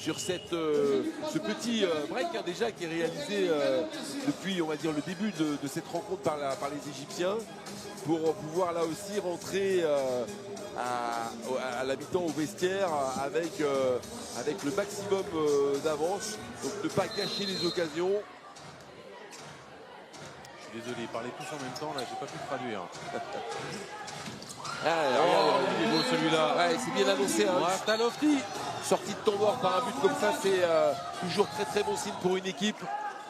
sur ce petit break déjà qui est réalisé depuis, on va dire, le début de cette rencontre par les Égyptiens, pour pouvoir là aussi rentrer à la mi-temps au vestiaire avec le maximum d'avance, donc ne pas gâcher les occasions. Je suis désolé, ils parlaient tous en même temps, là, j'ai pas pu traduire. Il est beau celui-là. Ouais, c'est bien annoncé. Hein. Talofti. Sortie de temps mort par un but comme ça, c'est toujours très très bon signe pour une équipe.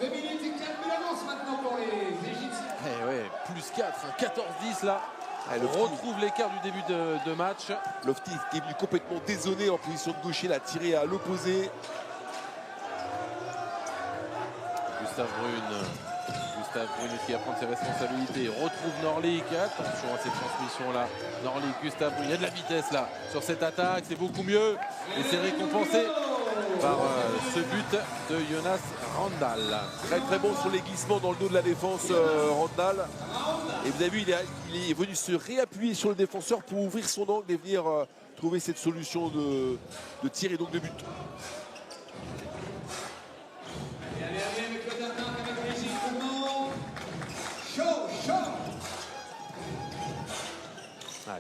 2 minutes et 4 minutes d'avance maintenant pour les Égyptiens. Eh ouais, plus 4, 14-10 là. On retrouve l'écart du début de match. Lofty qui est venu complètement désonné en position de gaucher, l'a tiré à l'opposé. Gustave Brune qui va prendre ses responsabilités. Retrouve Norlik. Attention à cette transmission là. Norlik, Gustave Brune. Il y a de la vitesse là sur cette attaque. C'est beaucoup mieux. Et c'est récompensé par ce but de Jonas Randall. Très très bon sur les glissements dans le dos de la défense, Randall. Et vous avez vu, il est venu se réappuyer sur le défenseur pour ouvrir son angle et venir trouver cette solution de tir et donc de but.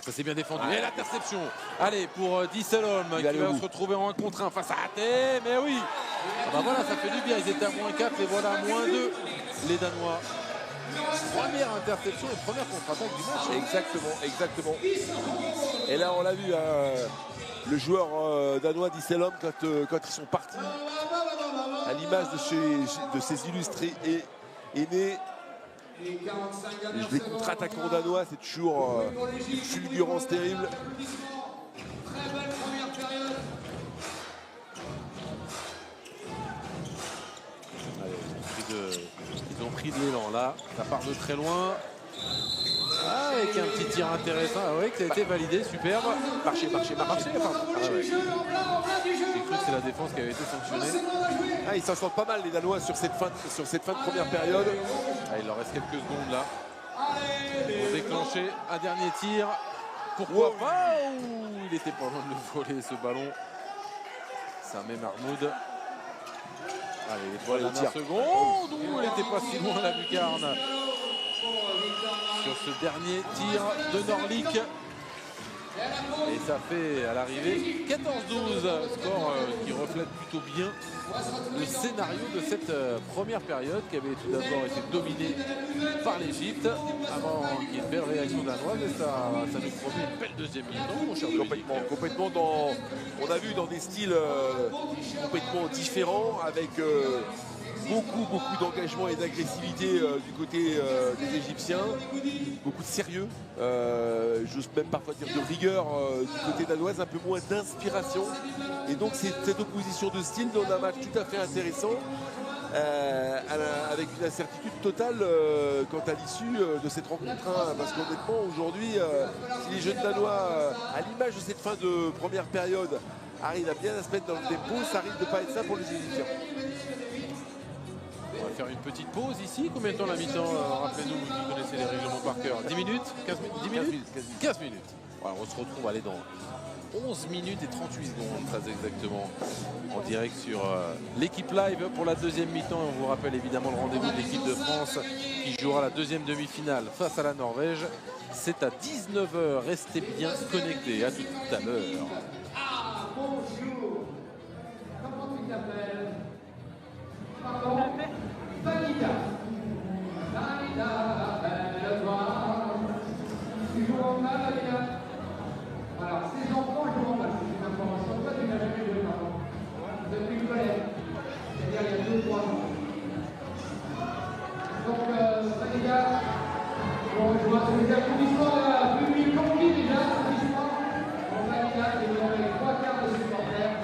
Ça s'est bien défendu. Et l'interception. Allez, pour Disselholm qui va se retrouver en 1 contre 1 face à Hatem. Mais oui. Voilà, ça fait du bien. Ils étaient à -4, les voilà à -2. Les Danois. Première interception et première contre-attaque du match. Exactement. Et là, on l'a vu, le joueur danois Disselholm, quand ils sont partis, à l'image de ces illustrés aînés. Les contre-attaquants danois, c'est toujours une fulgurance terrible. Très belle première période. ils ont pris de l'élan là. Ça part de très loin. Ah, avec un petit tir intéressant. Ah ouais, qui a été validé, superbe. Marché. Enfin, ah ouais. J'ai cru que c'est la défense qui avait été sanctionnée. Ah, ils s'en sortent pas mal les Danois sur cette fin de première période. Ah, il leur reste quelques secondes là. Pour déclencher un dernier tir. Pourquoi pas? Il était pas loin de le voler ce ballon. Samé Mahmoud. Allez, les dernières secondes. Il n'était pas si loin la lucarne. Sur ce dernier tir de Norlik. Et ça fait à l'arrivée 14-12, score qui reflète plutôt bien le scénario de cette première période qui avait tout d'abord été dominée par l'Égypte avant qu'il y ait une belle réaction danoise et ça nous promet une belle deuxième mi-temps, mon cher Dominique. Complètement on a vu dans des styles complètement différents avec beaucoup d'engagement et d'agressivité du côté des Égyptiens, beaucoup de sérieux, j'ose même parfois dire de rigueur du côté danoise, un peu moins d'inspiration. Et donc c'est cette opposition de style dans un match tout à fait intéressant, avec une incertitude totale quant à l'issue de cette rencontre. Parce qu'honnêtement aujourd'hui, si les jeunes Danois, à l'image de cette fin de première période, arrivent à bien se mettre dans le tempo, ça risque de ne pas être ça pour les Égyptiens. On va faire une petite pause ici. Combien de temps la mi-temps? Rappelez-nous, vous qui connaissez les règlements par cœur. 10 minutes 15 minutes 15 minutes. Voilà, on se retrouve dans 11 minutes et 38 secondes, très exactement, en direct sur l'équipe live pour la deuxième mi-temps. On vous rappelle évidemment le rendez-vous de l'équipe de France qui jouera la deuxième demi-finale face à la Norvège. C'est à 19 h. Restez bien connectés. À tout à l'heure. Bonjour. Comment tu t'appelles? Pardon? Vanida. Vanida, appelle-toi. Tu joues en mal, Vanida? Alors, ces enfants jouent en mal, c'est une information. Toi, tu n'as jamais joué, pardon. Depuis le collège. C'est-à-dire il y a 2-3 ans. Donc, Vanida, bon, je vois que les applaudissements publics compris déjà, applaudissements. Bon, Vanida, c'est avec 3 quarts de supporters.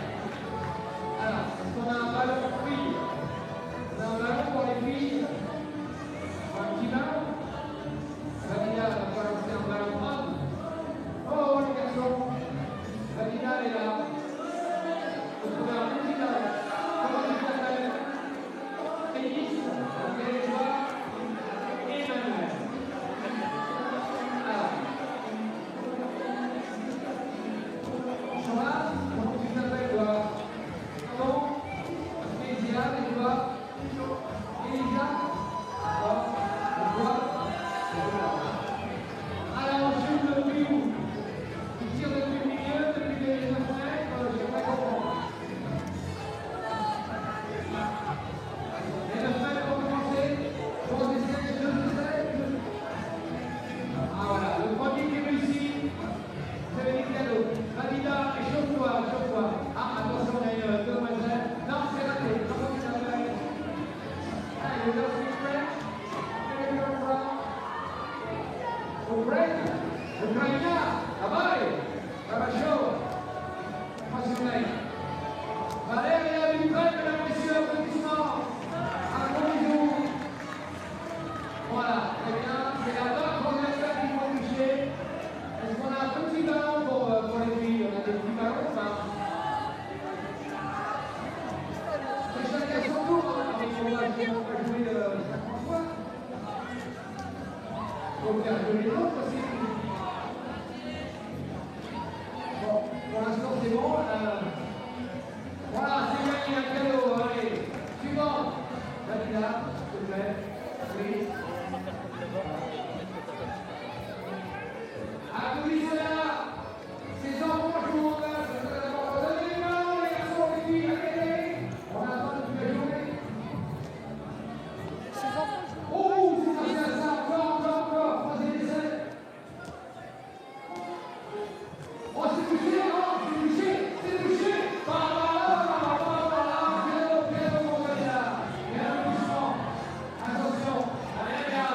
Alors, est-ce qu'on a un ballon pour filles? On a un ballon pour les filles? Un petit ballon? Vanida va pas lancer un ballon homme. Oh, les garçons! Vanida, elle est là. Vous trouvez un petit ballon. Comment tu t'appelles? Félix? Ok, toi? Emmanuel. Alors. Jean-Marc, comment tu t'appelles, toi? Pardon? Média, et toi? Elisa? Bon, et toi? Alors, on joue depuis où? Tu tires depuis le milieu, depuis les 9 mètres, je ne sais pas comprendre. Les 9 mètres vont commencer. Bon, on essaie de 2. Ah voilà, le premier qui réussit, c'est le cadeau. Vanida, chauffe-toi. Ah, attention, il y a une demoiselle. Non, c'est raté. Comment tu t'appelles? Ah, you don't speak French? Where do you come from? Ukraine? Ukraina? Давай! Хорошо. What's your name? Valéria Ukraine, mesdames et messieurs, applaudissements. Un gros bisou. Voilà, très bien. C'est la barre qu'on a fait qui vont toucher. Est-ce qu'on a un petit ballon pour les filles? On a des petits ballons, enfin. C'est chacun son tour, hein. On va jouer 50 fois. On va faire jouer les autres aussi. Bon, pour l'instant c'est bon. Voilà, c'est gagné un cadeau. Allez, suivant. Vanida, s'il te plaît. Oui. Applaudissez-la. Ces enfants jouent en bas. Donnez les mains, les garçons, les filles, arrêtez. On attend depuis la journée. Oh, c'est ça, encore. Troisième essai. Oh, c'est touché, non, c'est touché. Par là. Piano, mon gars. Bien, doucement. Attention. Allez, là.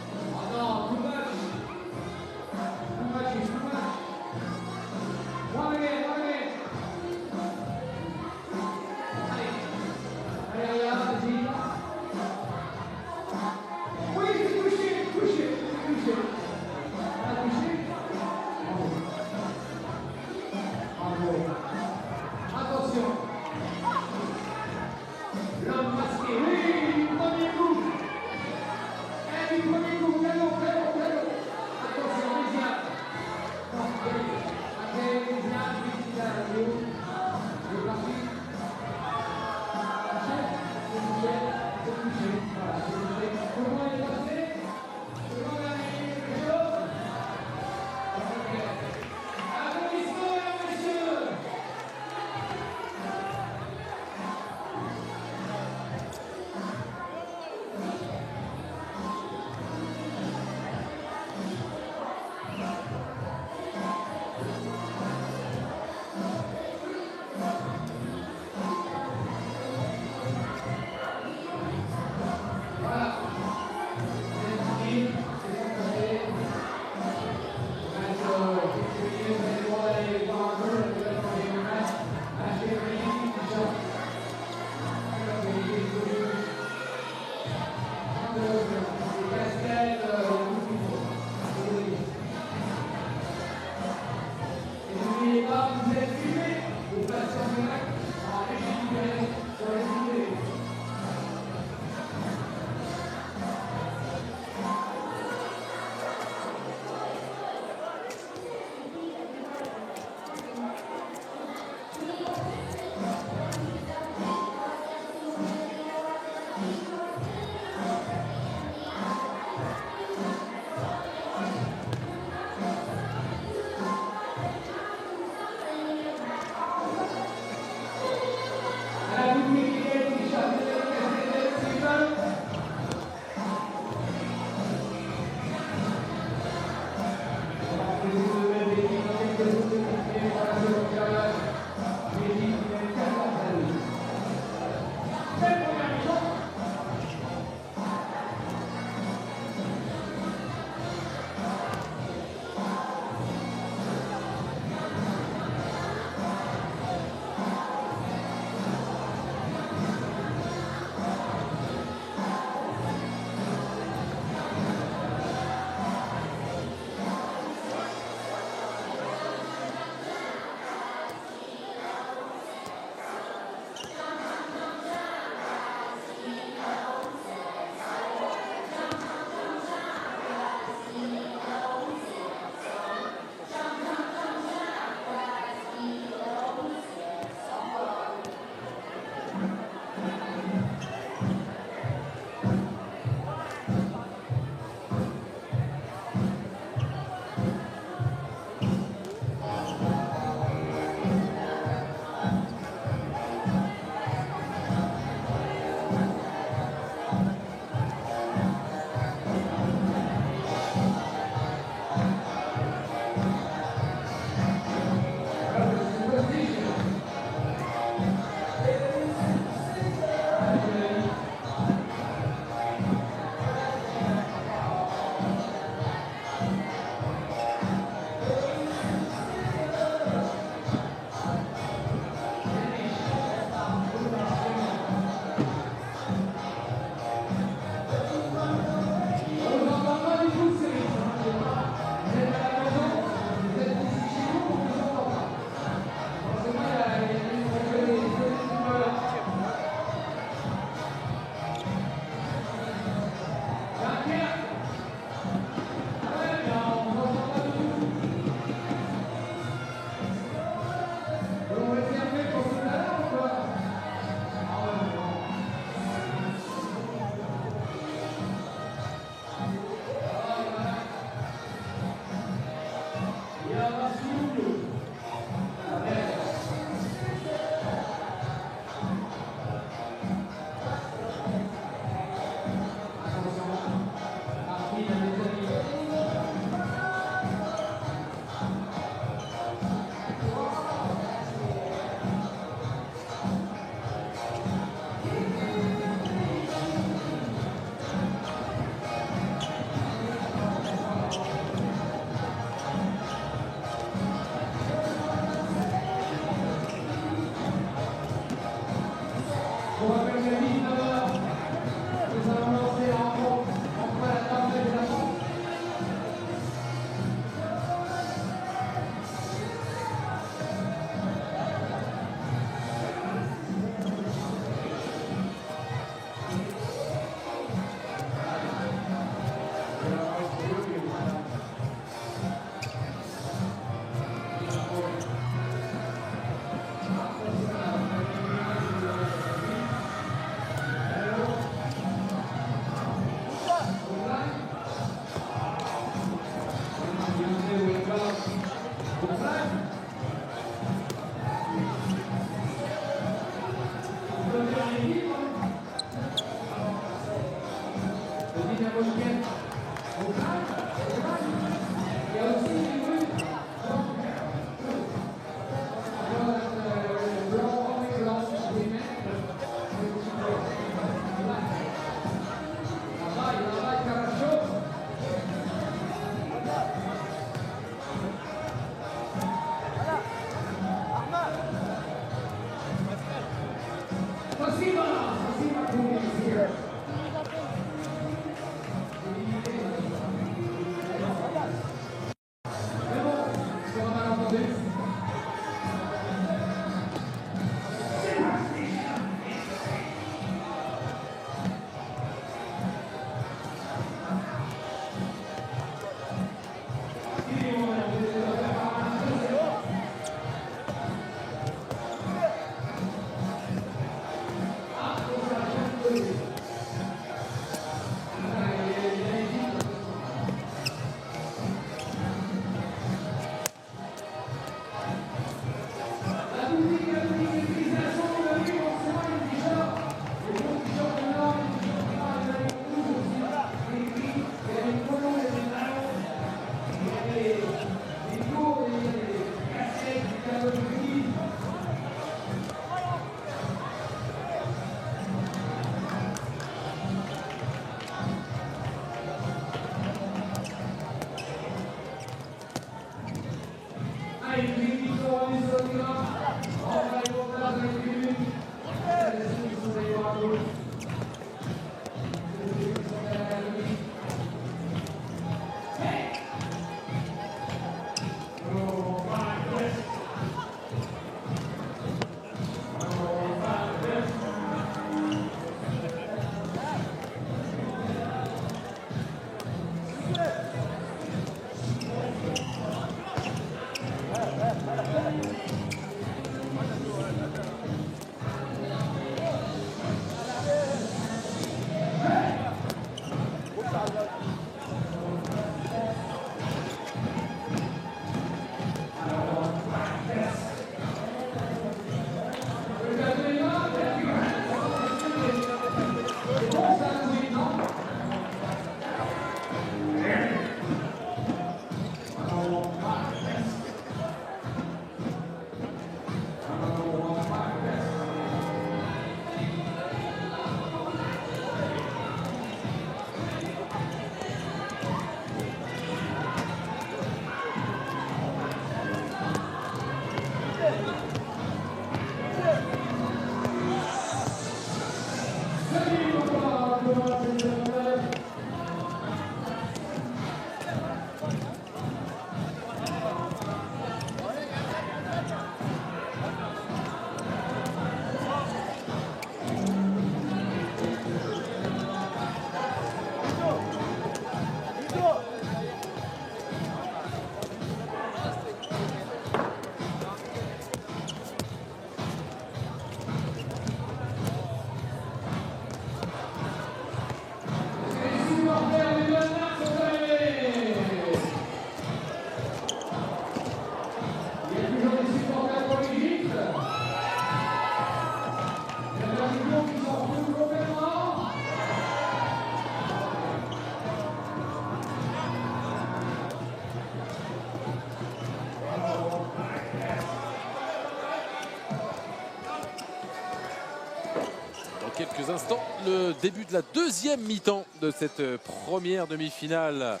Quelques instants, le début de la deuxième mi-temps de cette première demi-finale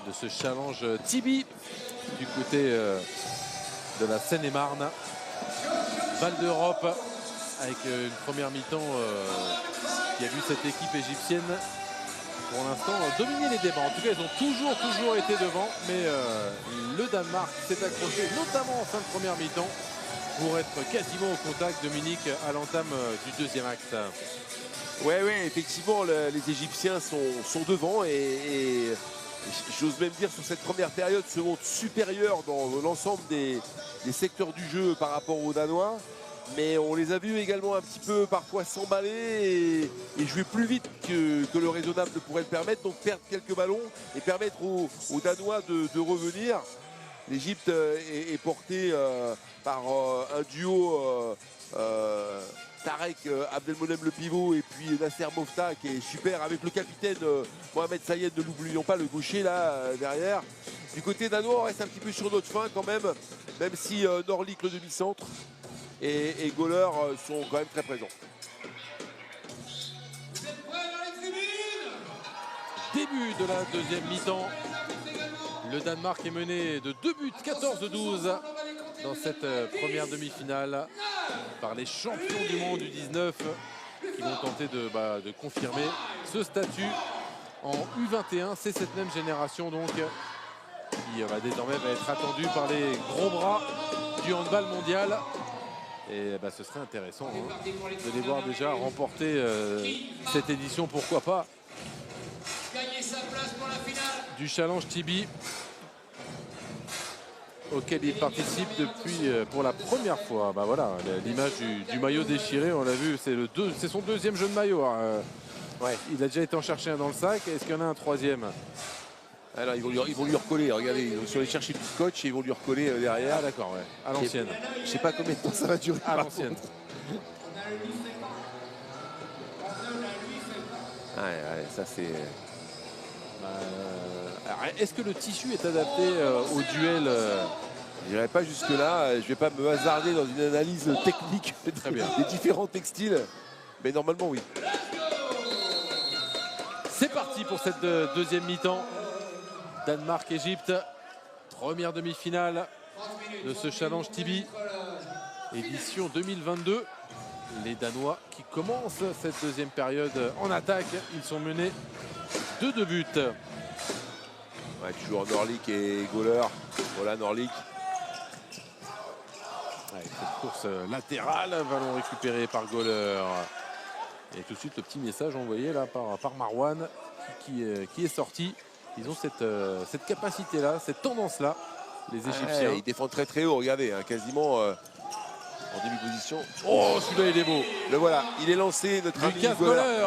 de ce challenge Tibi du côté de la Seine-et-Marne. Val d'Europe avec une première mi-temps qui a vu cette équipe égyptienne pour l'instant dominer les débats. En tout cas, ils ont toujours été devant, mais le Danemark s'est accroché, notamment en fin de première mi-temps, pour être quasiment au contact, Dominique, à l'entame du deuxième acte. Ouais, effectivement, les Égyptiens sont devant et j'ose même dire sur cette première période se montrent supérieurs dans l'ensemble des secteurs du jeu par rapport aux Danois. Mais on les a vus également un petit peu parfois s'emballer et jouer plus vite que le raisonnable ne pourrait le permettre. Donc perdre quelques ballons et permettre aux Danois de revenir. L'Égypte est portée par un duo Tarek Abdelmonem le pivot et puis Nasser Mofta qui est super avec le capitaine Mohamed Sayed, ne l'oublions pas, le gaucher là derrière. Du côté danois, on reste un petit peu sur notre fin quand même si Norlik le demi-centre et Goller sont quand même très présents. Début de la deuxième mi-temps. Le Danemark est mené de 2 buts, 14-12 dans cette première demi-finale par les champions du monde du 19 qui vont tenter de confirmer ce statut en U21. C'est cette même génération donc qui désormais va être attendue par les gros bras du handball mondial. Et ce serait intéressant de les voir déjà remporter cette édition, pourquoi pas, du challenge Tibi auquel il participe depuis pour la première fois. Voilà, l'image du maillot déchiré, on l'a vu, c'est son deuxième jeu de maillot. Ouais. Il a déjà été en chercher un dans le sac. Est-ce qu'il y en a un troisième? Alors ils vont lui recoller, regardez, ils sont allés chercher du scotch et ils vont lui recoller derrière. Ah d'accord, ouais, à l'ancienne. Je sais pas combien de temps ça va durer. À l'ancienne. Ouais, ça c'est... Est-ce que le tissu est adapté au duel Je n'irai pas jusque là, je vais pas me hasarder dans une analyse technique des différents textiles, mais normalement oui. C'est parti pour cette deuxième mi-temps. Danemark-Égypte, première demi-finale de ce challenge Tibi, édition 2022. Les Danois qui commencent cette deuxième période en attaque. Ils sont menés de 2 buts. Ouais, toujours Norlik et Goller. Voilà Norlik. Avec cette course latérale, ballon récupéré par Goller. Et tout de suite le petit message envoyé là par Marwan qui est sorti. Ils ont cette capacité-là, cette tendance-là, les Égyptiens. Ils défendent très très haut, regardez, quasiment en demi-position. Oh, celui-là il est beau. Le voilà, il est lancé, notre ami Lucas Goller.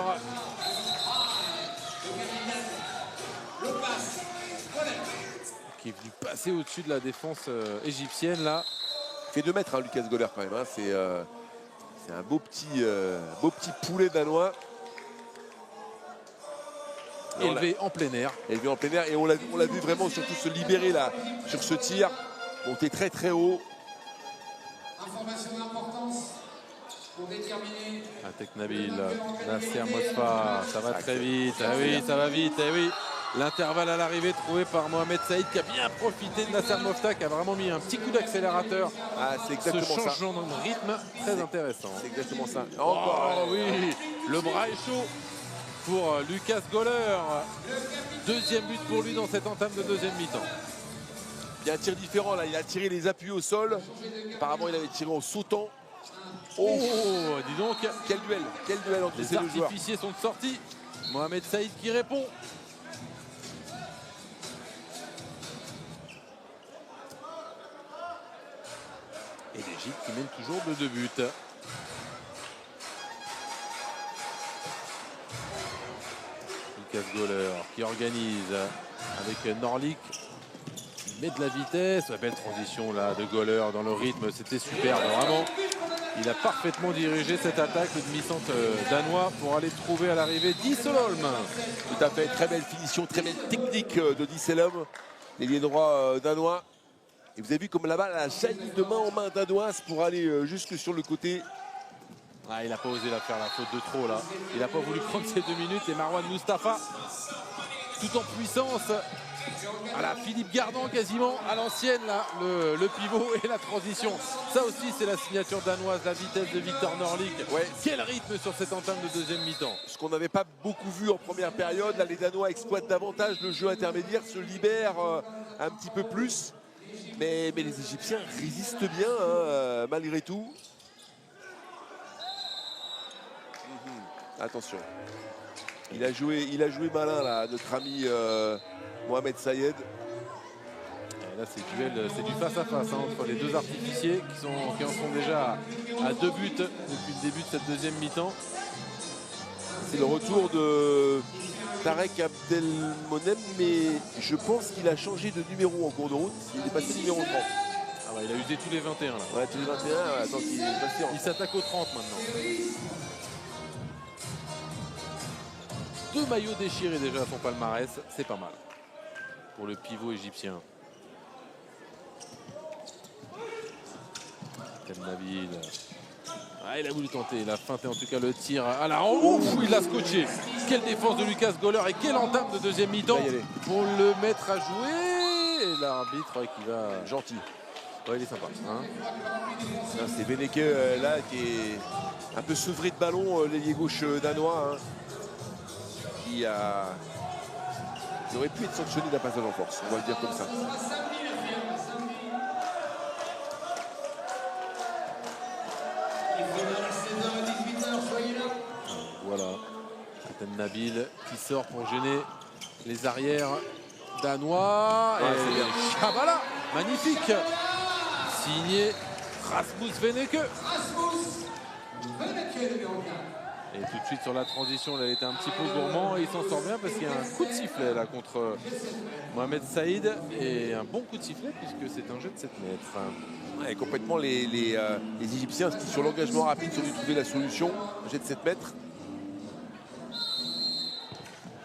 Qui est venu passer au-dessus de la défense égyptienne là. Il fait 2 mètres Lucas Goller quand même, c'est un beau petit poulet danois. Élevé en plein air. Élevé en plein air et on l'a vu vraiment surtout se libérer là sur ce tir, monter très très haut. Information d'importance pour déterminer. Atek Nabil, Nasser Mosfa, ça va très vite. Ah oui, ça va vite. Eh oui. L'intervalle à l'arrivée trouvé par Mohamed Saïd qui a bien profité de Nasser Mofta qui a vraiment mis un petit coup d'accélérateur. Ah, c'est exactement ça. Ce changement de rythme très intéressant. C'est exactement ça. Oh oui. Le bras est chaud pour Lucas Göhler. Deuxième but pour lui dans cette entame de deuxième mi-temps. Il y a un tir différent là, il a tiré les appuis au sol. Apparemment il avait tiré en sautant. Oh, dis donc. Quel duel entre Les ces deux joueurs. artificiers sont sortis. Mohamed Saïd qui répond. Et l'Égypte qui mène toujours de 2 buts. Lucas Göhler qui organise avec Norlik. Il met de la vitesse. La belle transition là de Göhler dans le rythme. C'était superbe, vraiment. Il a parfaitement dirigé cette attaque, le demi-centre danois, pour aller trouver à l'arrivée Disselholm. Tout à fait, très belle finition, très belle technique de Disselholm, l'ailier droit danois. Et vous avez vu comme la balle a jailli de main en main danoise pour aller jusque sur le côté. Ah, il n'a pas osé la faire, la faute de trop là. Il n'a pas voulu prendre ses 2 minutes. Et Marwan Mustafa, tout en puissance. Voilà, Philippe Gardant quasiment à l'ancienne là, le pivot et la transition. Ça aussi c'est la signature danoise, la vitesse de Victor Norlik. Ouais. Quel rythme sur cette entame de deuxième mi-temps. Ce qu'on n'avait pas beaucoup vu en première période. Là les Danois exploitent davantage le jeu intermédiaire, se libèrent un petit peu plus. Mais les Égyptiens résistent bien malgré tout. Attention. Il a joué malin là, notre ami Mohamed Sayed. Et là c'est du face-à-face entre les deux artificiers qui en sont déjà à 2 buts depuis le début de cette deuxième mi-temps. C'est le retour de Tarek Abdelmonem, mais je pense qu'il a changé de numéro en cours de route. Il est passé numéro 30. Ah bah, il a usé tous les 21 là. Ouais, tous les 21, donc il est passé en... Il s'attaque aux 30 maintenant. 2 maillots déchirés déjà à son palmarès, c'est pas mal pour le pivot égyptien. Nabil. Ah, il a voulu tenter, il a feinté en tout cas le tir à la ouf, il l'a scotché. Quelle défense de Lucas Göhler et quelle entame de deuxième mi-temps pour le mettre à jouer. Et l'arbitre qui va... Gentil. Ouais, il est sympa. Hein, c'est Beneke là qui est un peu sevré de ballon, l'ailier gauche danois. Hein, qui aurait pu être sanctionné d'un passage en force, on va le dire comme ça. Voilà, c'est Nabil qui sort pour gêner les arrières danois. Ouais, et Chabala, magnifique, signé Rasmus Veneke. Et tout de suite sur la transition, il a été un petit peu gourmand et il s'en sort bien parce qu'il y a un coup de sifflet là contre Mohamed Saïd et un bon coup de sifflet puisque c'est un jet de 7 mètres. Ouais, complètement les Égyptiens qui sur l'engagement rapide ont dû trouver la solution. Un jet de 7 mètres.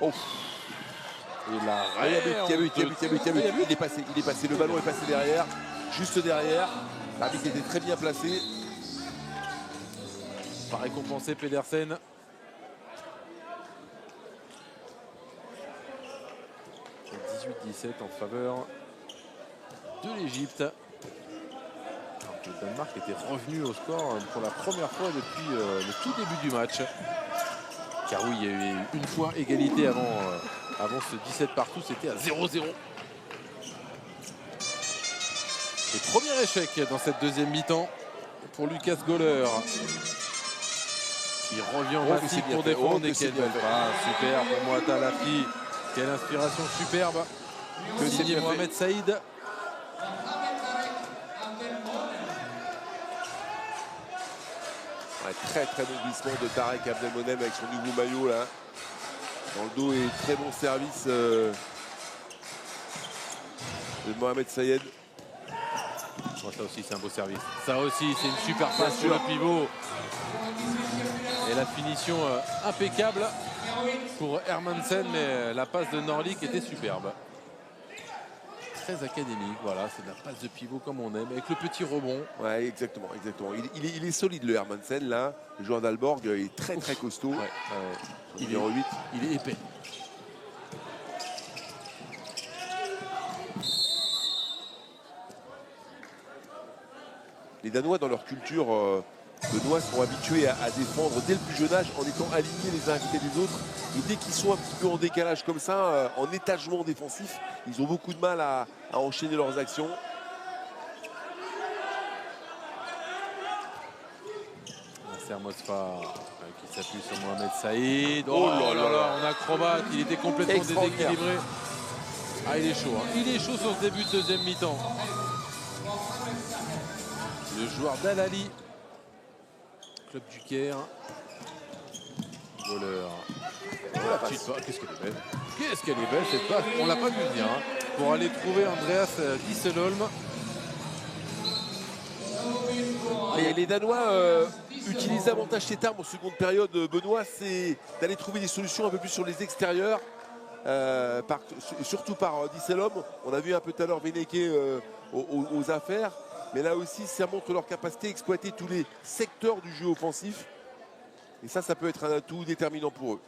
Oh. Et là, il est passé, le ballon est passé derrière, juste derrière. L'arbitre était très bien placé. Pas récompensé Pedersen. « 18-17 en faveur de l'Égypte. Le Danemark était revenu au score pour la première fois depuis le tout début du match. Car oui, il y a eu une fois égalité avant ce 17 partout, c'était à 0-0. Et premier échec dans cette deuxième mi-temps pour Lucas Göhler. Il revient en massif pour défendre et quelle belle passe. Super pour Moata Lafi. Quelle inspiration superbe. Que signé Mohamed Saïd. Ouais, très très bon glissement de Tarek Abdelmonem avec son nouveau maillot là. Dans le dos et très bon service de Mohamed Sayed. Oh, ça aussi c'est un beau service. Ça aussi c'est une super passe sur le pivot. Et la finition impeccable pour Hermansen, mais la passe de Norlik était superbe. Très académique, voilà, c'est de la passe de pivot comme on aime, avec le petit rebond. Ouais, exactement. Il est solide le Hermansen là. Le joueur d'Alborg, il est très très costaud. Ouais, il est en 8. Il est épais. Les Danois dans leur culture Benoît sont habitués à défendre dès le plus jeune âge en étant alignés les uns à côté des autres. Et dès qu'ils sont un petit peu en décalage comme ça, en étagement défensif, ils ont beaucoup de mal à enchaîner leurs actions. Nasser Mosfa qui s'appuie sur Mohamed Saïd. Oh là là, en acrobate, il était complètement déséquilibré. Ah, il est chaud, hein. Il est chaud sur ce début de deuxième mi-temps. Le joueur d'Al-Ali, Club du Caire. Voleur. Qu'est-ce qu'elle est belle. Qu'est-ce qu'elle est belle cette passe. On l'a pas vu venir, hein, pour aller trouver Andreas Disselholm. Et les Danois utilisent davantage cette arme en seconde période, Benoît, c'est d'aller trouver des solutions un peu plus sur les extérieurs, surtout par Disselholm. On a vu un peu tout à l'heure Veneke aux affaires, mais là aussi ça montre leur capacité à exploiter tous les secteurs du jeu offensif. Et ça peut être un atout déterminant pour eux.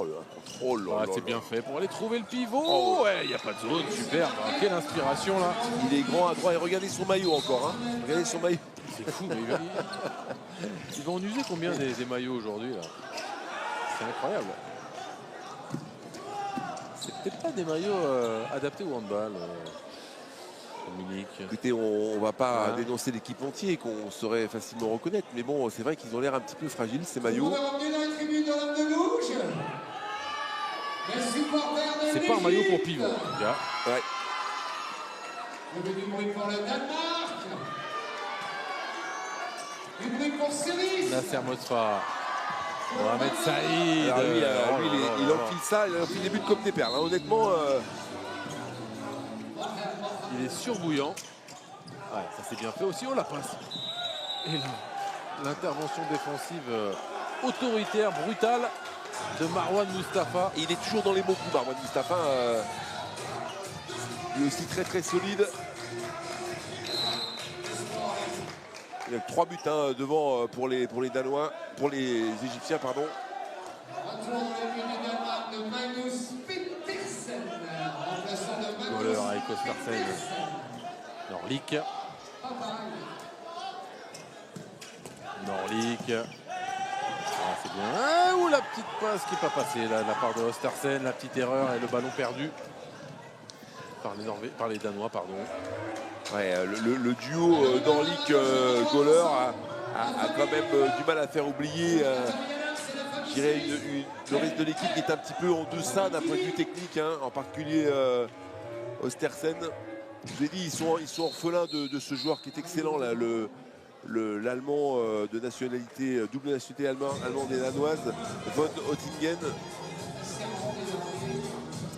Oh là, contrôle. C'est bien fait pour aller trouver le pivot. Ouais, il n'y a pas de zone. Superbe. Quelle inspiration là. Il est grand à droite. Et regardez son maillot encore. Hein. Regardez son maillot. C'est fou. Mais ils vont en user combien des maillots aujourd'hui là? C'est incroyable. C'est peut-être pas des maillots adaptés au handball. Dominique. Écoutez, on ne va pas dénoncer l'équipementier qu'on saurait facilement reconnaître. Mais bon, c'est vrai qu'ils ont l'air un petit peu fragiles, ces maillots. C'est pas un maillot pour pivot, en tout cas. Ouais. Du bruit pour le Danemark. Du bruit pour Syrie. Nasser Mosfa. Mohamed Saïd. Alors lui, il enfile ça, il enfile des buts comme des perles. Hein. Honnêtement, il est surbouillant. Ouais, ça c'est bien fait aussi. Oh la passe. Et l'intervention défensive autoritaire, brutale de Marwan Mustafa. Et il est toujours dans les bons coups, Marwan Mustafa. Il est aussi très très solide. Il y a 3 buts devant pour les Danois, pour les Égyptiens, pardon. Voleur avec Ostersen. Norlik. C'est bien. Ah, ou la petite passe qui n'est pas passée là, de la part de Ostersen, la petite erreur et le ballon perdu par les Danois, pardon. Ouais, le duo Dorlik-Goller a quand même du mal à faire oublier je dirais le reste de l'équipe qui est un petit peu en deçà d'un point de vue technique, hein, en particulier Ostersen. Je vous ai dit, ils sont orphelins de ce joueur qui est excellent, là, l'Allemand de nationalité, double nationalité allemande et danoise, Von Oettingen.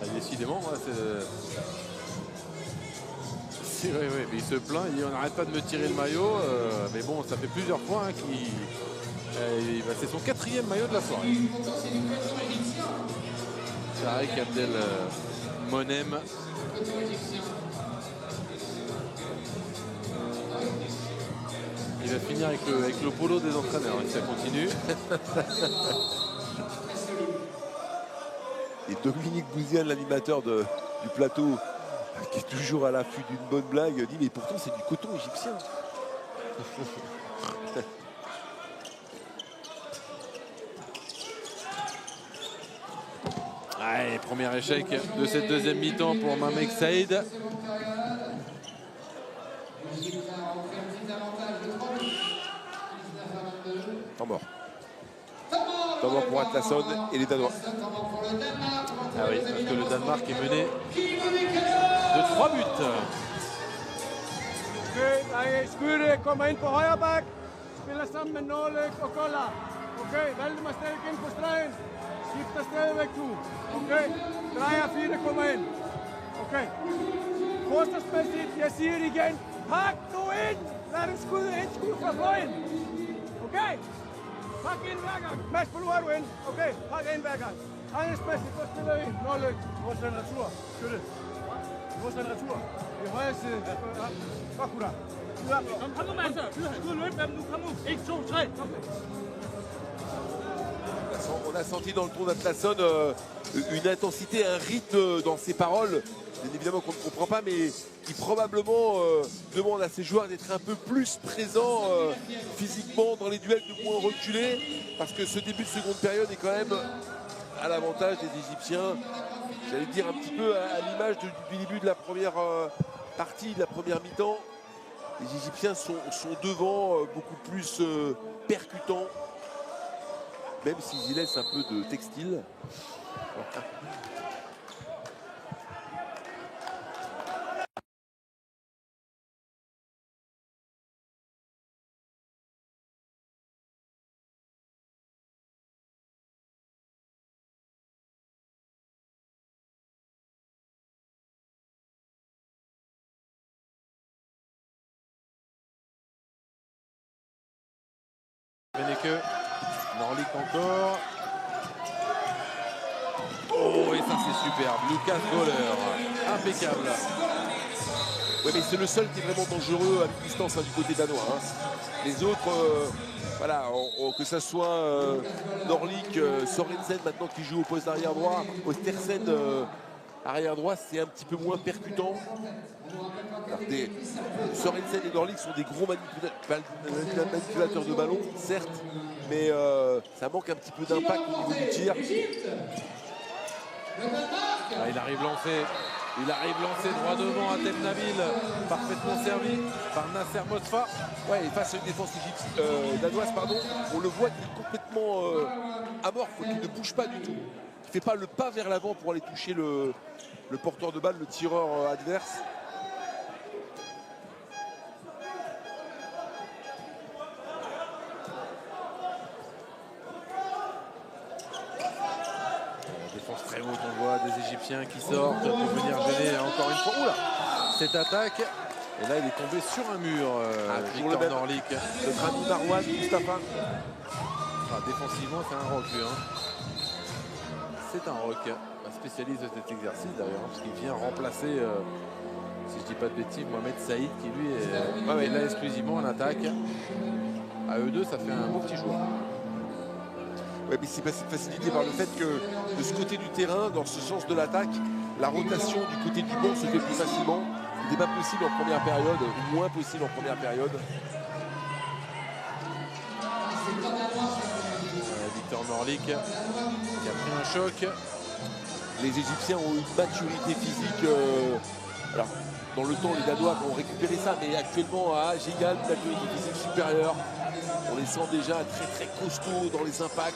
Ah, décidément, oui, mais il se plaint, il dit on n'arrête pas de me tirer le maillot, mais bon, ça fait plusieurs fois hein, c'est son 4e maillot de la soirée. Tarek Abdel Monem. Il va finir avec le polo des entraîneurs, hein, si ça continue. Et Dominique Bouziane, l'animateur du plateau, qui est toujours à l'affût d'une bonne blague, dit mais pourtant c'est du coton égyptien. Allez, premier échec de cette deuxième mi-temps pour Mohamed Saïd. Temps mort. Temps mort pour Atlasson et les Danois. Ah oui, parce que le Danemark est mené de 3 buts. Okay, Skyre kommer ind på højre bak. Spiller sammen med Norlik og Goller. Okay, Valdemar stadig ind på stregen. Skifter stadigvæk du. Okay, Drejer 4 kommer ind. Okay. Forsvarsmæssigt, jeg siger det igen. Pak nu ind! Lad dem skud fra fløjen. Okay? Pak ind hver gang. Mads, nu er du ind. Okay, pak ind hver gang. Handelsmæssigt, så spiller vi Norlik. Rusland retur. Skytte. Rusland retur. I højre side. Godt, gutter. Kom nu, mand. Ud og løb dem nu. Kom nu. 1, 2, 3. On a senti dans le tour d'Atlasson une intensité, un rythme dans ses paroles, bien évidemment qu'on ne comprend pas, mais qui probablement demande à ses joueurs d'être un peu plus présents physiquement dans les duels, de moins reculés, parce que ce début de seconde période est quand même à l'avantage des Égyptiens. J'allais dire un petit peu à l'image du début de la première partie, de la première mi-temps. Les Égyptiens sont devant, beaucoup plus percutants, même s'ils y laissent un peu de textile. Beneke, Norlik encore. Oh, et ça c'est superbe. Lucas Goller, impeccable. Oui, mais c'est le seul qui est vraiment dangereux à mi-distance du côté danois. Les autres, voilà, que ce soit Norlik, Sorensen maintenant qui joue au poste d'arrière droit, Ostersen arrière droit, c'est un petit peu moins percutant. Sorensen et Norlik sont des gros manipulateurs de ballon, certes, mais ça manque un petit peu d'impact au niveau du tir. Ah, il arrive lancé. Il arrive lancé droit devant à Nabil, parfaitement servi par Nasser Mosfa. Ouais, et face à une défense danoise, pardon, on le voit qu'il est complètement amorphe, qu'il ne bouge pas du tout. Il ne fait pas le pas vers l'avant pour aller toucher le porteur de balle, le tireur adverse. Très haute, on voit des Égyptiens qui sortent pour venir gêner encore une fois. Oula, cette attaque. Et là, il est tombé sur un mur, Victor Norlik. Notre ami Marwan, Mustafa. Défensivement, c'est un rock, lui. C'est un rock. Un spécialiste de cet exercice, d'ailleurs, parce qu'il vient remplacer, si je dis pas de bêtises, Mohamed Saïd, qui lui est là exclusivement en attaque. À eux deux, ça fait un beau petit joueur. Ouais, mais c'est facilité par le fait que de ce côté du terrain, dans ce sens de l'attaque, la rotation du côté du banc se fait plus facilement. Ce n'était pas possible en première période, ou moins possible en première période. Victor Norlik qui a pris un choc. Les Égyptiens ont une maturité physique. Alors, dans le temps, les Danois ont récupéré ça, mais actuellement, à âge égal, une maturité physique supérieure. On les sent déjà très très costauds dans les impacts.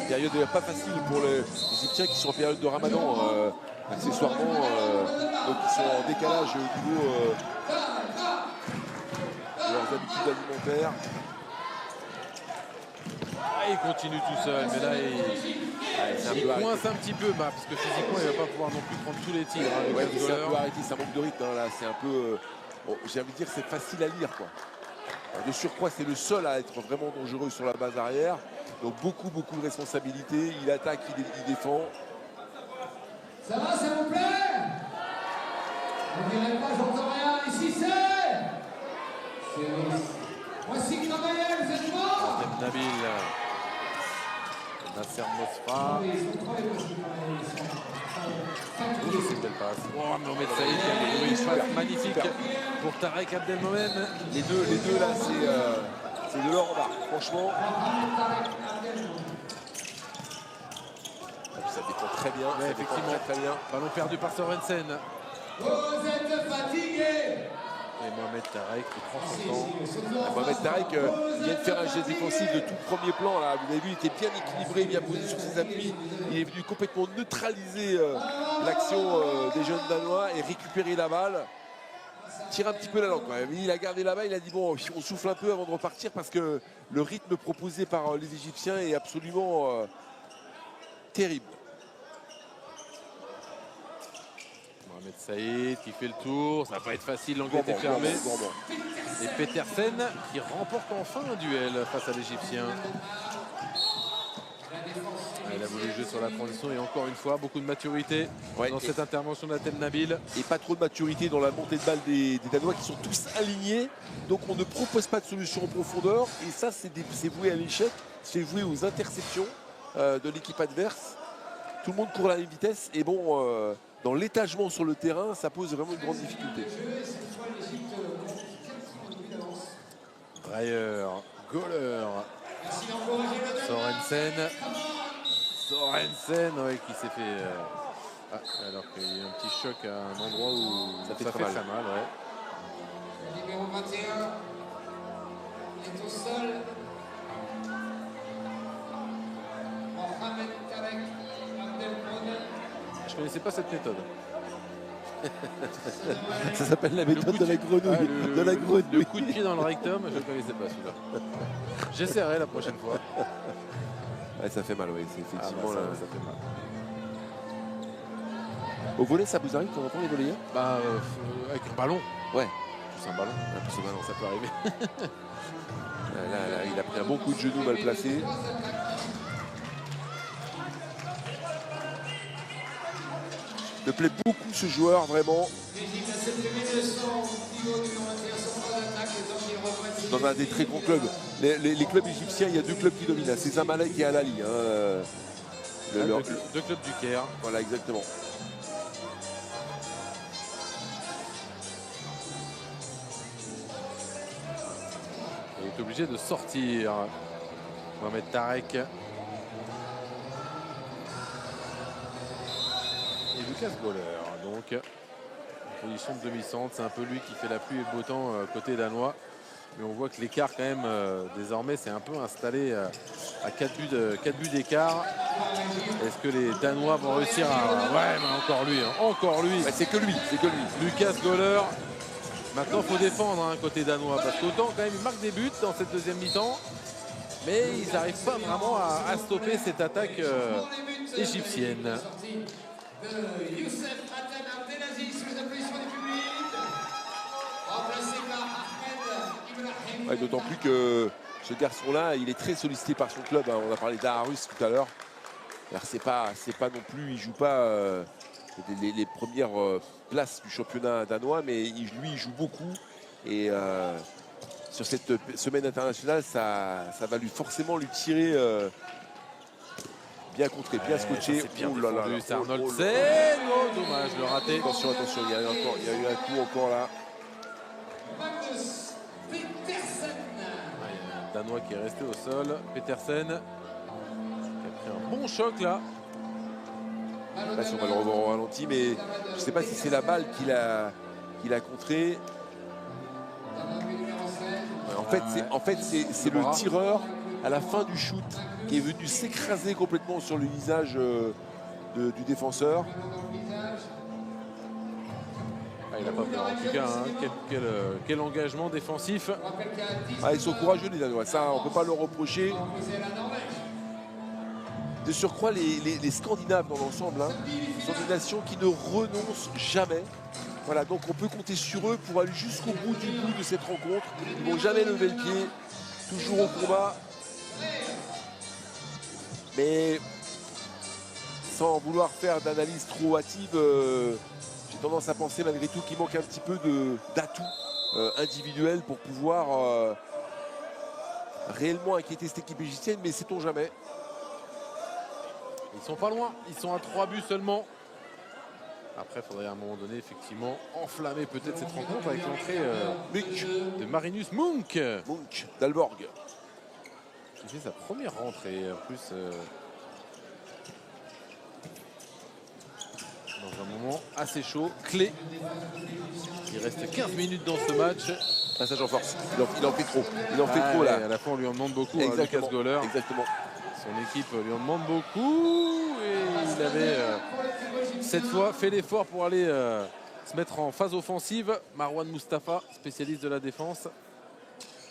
Période pas facile pour les Égyptiens qui sont en période de Ramadan, accessoirement, donc ils sont en décalage au niveau de leurs habitudes alimentaires. Il continue tout seul, mais là il coince un petit peu, parce que physiquement il ne va pas pouvoir non plus prendre tous les tirs. Ouais, c'est un peu arrêté, ça manque de rythme. Là, c'est un peu, j'ai envie de dire, c'est facile à lire, quoi. De surcroît, c'est le seul à être vraiment dangereux sur la base arrière. Donc beaucoup de responsabilités. Il attaque, il défend. Ça va, ça vous plaît? On dirait pas, j'entends rien. Ici c'est... Voici Cramayel, vous êtes morts? Nabil, Nasser Mosfa. C'est une belle passe. Oh, Mohamed Saïd qui a déjoué une passe magnifique pour Tarek Abdelmomen. Les deux là, c'est de l'or en barre, franchement. Ça défend très bien, ouais, effectivement, très bien. Ballon perdu par Sorensen. Vous êtes fatigués. Et Mohamed Tarek qui prend son temps. Mohamed Tarek vient de faire un geste défensif de tout premier plan. Là. Vous avez vu, il était bien équilibré, bien posé sur ses appuis. Il est venu complètement neutraliser l'action des jeunes Danois et récupérer la balle. Tire un petit peu la langue quand même. Il a gardé la balle, il a dit bon, on souffle un peu avant de repartir parce que le rythme proposé par les Égyptiens est absolument terrible. Mohamed Saïd qui fait le tour, ça va pas être facile, l'angle était fermé. Et Petersen qui remporte enfin un duel face à l'Égyptien. Il a voulu jouer sur la transition et encore une fois, beaucoup de maturité dans cette intervention d'Atem Nabil. Et pas trop de maturité dans la montée de balle des Danois qui sont tous alignés. Donc on ne propose pas de solution en profondeur. Et ça, c'est voué à l'échec. C'est voué aux interceptions de l'équipe adverse. Tout le monde court à la même vitesse. Et bon, dans l'étagement sur le terrain, ça pose vraiment une grande difficulté. Breyer, Göhler, Sorensen, ouais, qui s'est fait... alors qu'il y a eu un petit choc à un endroit où ça fait très mal. Ouais. Le numéro 21 est au sol. Mohamed Tarek Abdelmouna. Je ne connaissais pas cette méthode. Ça s'appelle la méthode de la grenouille. Le coup de pied dans le rectum, je ne connaissais pas celui-là. J'essaierai la prochaine fois. Ouais, ça fait mal, oui. C'est effectivement ça fait mal. Au volet, ça vous arrive quand on entend les volleyeurs? Avec un ballon. Ouais. C'est un ballon. Plus un ballon, Ça peut arriver. Là, il a pris un bon coup de genou mal placé. Me plaît beaucoup ce joueur, vraiment. Dans un des très grands clubs. Les clubs égyptiens, il y a deux clubs qui dominent. C'est Zamalek et Al Ahly. Deux clubs du Caire. Voilà, exactement. Il est obligé de sortir. Mohamed Tarek. Et Lucas Göhler. Donc, en position de demi-centre. C'est un peu lui qui fait la pluie et le beau temps côté danois. Mais on voit que l'écart quand même désormais s'est un peu installé à 4 buts d'écart. Est-ce que les Danois vont réussir à... Ouais, mais encore lui. Encore lui. Ouais, c'est que lui. Lucas Göhler. Maintenant, il faut défendre côté danois. Parce qu'autant quand même, ils marquent des buts dans cette deuxième mi-temps. Mais ils n'arrivent pas vraiment à stopper cette attaque égyptienne. Ouais, d'autant plus que ce garçon-là, il est très sollicité par son club. On a parlé d'Aarhus tout à l'heure. C'est pas non plus, il joue pas les premières places du championnat danois, mais lui, il joue beaucoup. Et sur cette semaine internationale, ça va forcément lui tirer bien contré, bien scotché. C'est Arnoldsen. Oh, dommage, le raté. Attention, il y a eu un coup encore là. Danois qui est resté au sol. Petersen qui a pris un bon choc là. Je ne sais pas si on va le revoir au ralenti, mais je ne sais pas si c'est la balle qu'il a contrée. En fait, c'est le tireur à la fin du shoot qui est venu s'écraser complètement sur le visage du défenseur. Il n'a pas peur en tout cas. Quel engagement défensif. Ils sont courageux les Danois, ça on ne peut pas leur reprocher. De surcroît, les Scandinaves dans l'ensemble sont des nations qui ne renoncent jamais. Voilà, donc on peut compter sur eux pour aller jusqu'au bout de cette rencontre. Ils ne vont jamais lever le pied, toujours au combat. Mais sans vouloir faire d'analyse trop hâtive, j'ai tendance à penser malgré tout qu'il manque un petit peu d'atouts individuels pour pouvoir réellement inquiéter cette équipe égyptienne, mais sait-on jamais. Ils sont pas loin, ils sont à 3 buts seulement. Après, il faudrait à un moment donné, effectivement, enflammer peut-être cette rencontre avec l'entrée de Marinus Munk. Munk d'Alborg. Qui fait sa première rentrée. En plus, dans un moment assez chaud, clé. Il reste 15 minutes dans ce match. Passage en force. Il en fait trop. Il en fait trop là. À la fin, on lui en demande beaucoup. Exactement. Lucas Göhler. Exactement. Son équipe lui en demande beaucoup. Et il avait cette fois fait l'effort pour aller se mettre en phase offensive. Marwan Mustafa, spécialiste de la défense.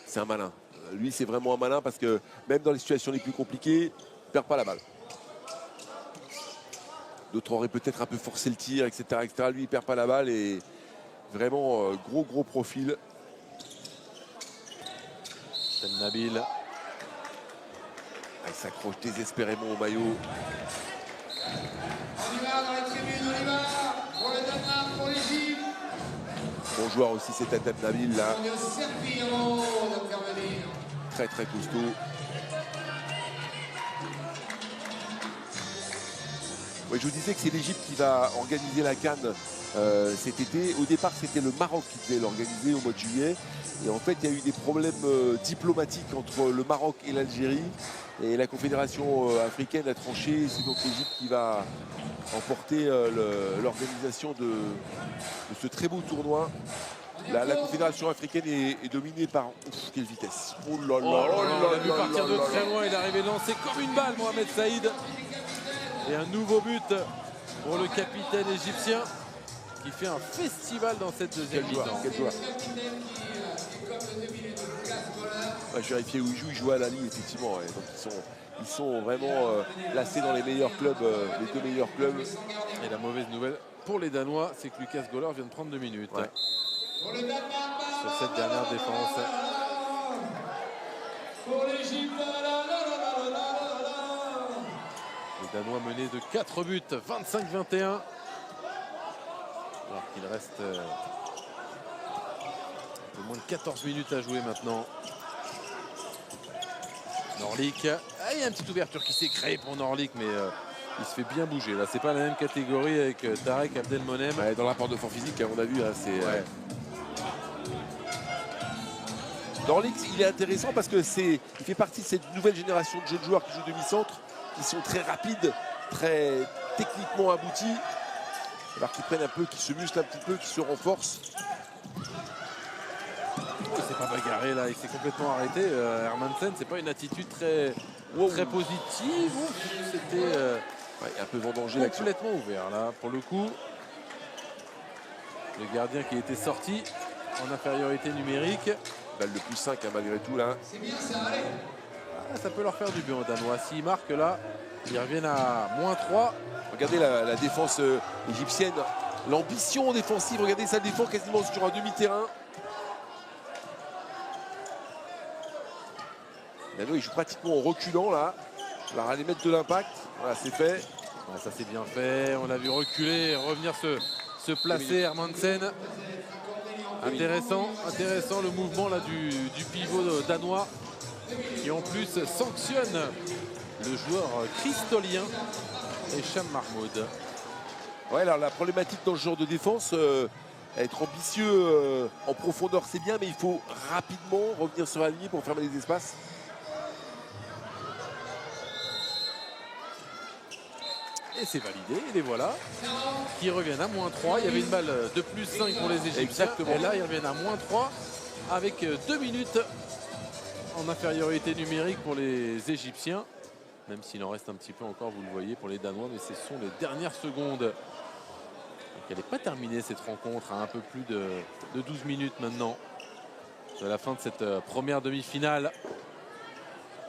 C'est un malin. Lui, c'est vraiment un malin parce que même dans les situations les plus compliquées, il ne perd pas la balle. D'autres auraient peut-être un peu forcé le tir, etc. Lui, il ne perd pas la balle et vraiment gros profil. Nabil. Il s'accroche désespérément au maillot. On y va dans les tribunes, on y va. Pour le Danemark, pour l'Égypte. Bon joueur aussi, c'est Adem Nabil là. On est au Serbie en haut d'intervenir. Très très costaud. Ouais, je vous disais que c'est l'Égypte qui va organiser la CAN cet été. Au départ, c'était le Maroc qui devait l'organiser au mois de juillet. Et en fait, il y a eu des problèmes diplomatiques entre le Maroc et l'Algérie. Et la Confédération africaine a tranché. C'est donc l'Égypte qui va emporter l'organisation de ce très beau tournoi. La Confédération africaine est dominée par... Ouf, quelle vitesse. Oh là là, On l'a vu partir de très loin. Il est arrivé lancé comme une balle, Mohamed Saïd. Et un nouveau but pour le capitaine égyptien qui fait un festival dans cette deuxième mi-temps. Quel joueur. Ouais, je vérifiais où il joue. Il joue à Lali, effectivement. Ouais. Donc ils sont vraiment placés dans les meilleurs clubs, les deux meilleurs clubs. Et la mauvaise nouvelle pour les Danois, c'est que Lucas Göhler vient de prendre 2 minutes. Ouais. Sur cette dernière défense. Pour l'Égypte. Les Danois menés de 4 buts, 25-21. Alors qu'il reste un peu moins de 14 minutes à jouer maintenant. Norlik. Ah, il y a une petite ouverture qui s'est créée pour Norlik, mais il se fait bien bouger. Là, c'est pas la même catégorie avec Tarek Abdelmonem. Ouais, dans l'apport de fort physique, on a vu, hein, c'est... Ouais. Norlik, il est intéressant parce que il fait partie de cette nouvelle génération de jeunes joueurs qui jouent demi-centre, qui sont très rapides, très techniquement aboutis, alors qu'ils prennent un peu, qui se musclent un petit peu, qui se renforcent. Il s'est pas bagarré là, il s'est complètement arrêté. Hermansen, c'est pas une attitude très positive. C'était Ouais, un peu vendangé l'action. complètement ouvert là pour le coup. Le gardien qui était sorti en infériorité numérique. Balle de plus 5 hein, malgré tout là. Ah, ça peut leur faire du bien aux Danois. S'ils marquent là, ils reviennent à -3. Regardez la défense égyptienne, l'ambition défensive. Regardez, ça défend quasiment sur un demi-terrain. Dano, il joue pratiquement en reculant là. Alors aller mettre de l'impact. Voilà, c'est fait. Ah, ça c'est bien fait. On l'a vu reculer, revenir se placer. Hermansen. Intéressant le mouvement là du pivot danois qui en plus sanctionne le joueur cristolien Hicham Mahmoud. Ouais, alors la problématique dans ce genre de défense, être ambitieux en profondeur c'est bien, mais il faut rapidement revenir sur la ligne pour fermer les espaces. Et c'est validé, et les voilà qui reviennent à -3. Il y avait une balle de plus 5 pour les Égyptiens. Exactement. Et là ils reviennent à -3 avec 2 minutes en infériorité numérique pour les Égyptiens. Même s'il en reste un petit peu encore, vous le voyez, pour les Danois, mais ce sont les dernières secondes. Donc elle n'est pas terminée cette rencontre à un peu plus de 12 minutes maintenant. C'est la fin de cette première demi-finale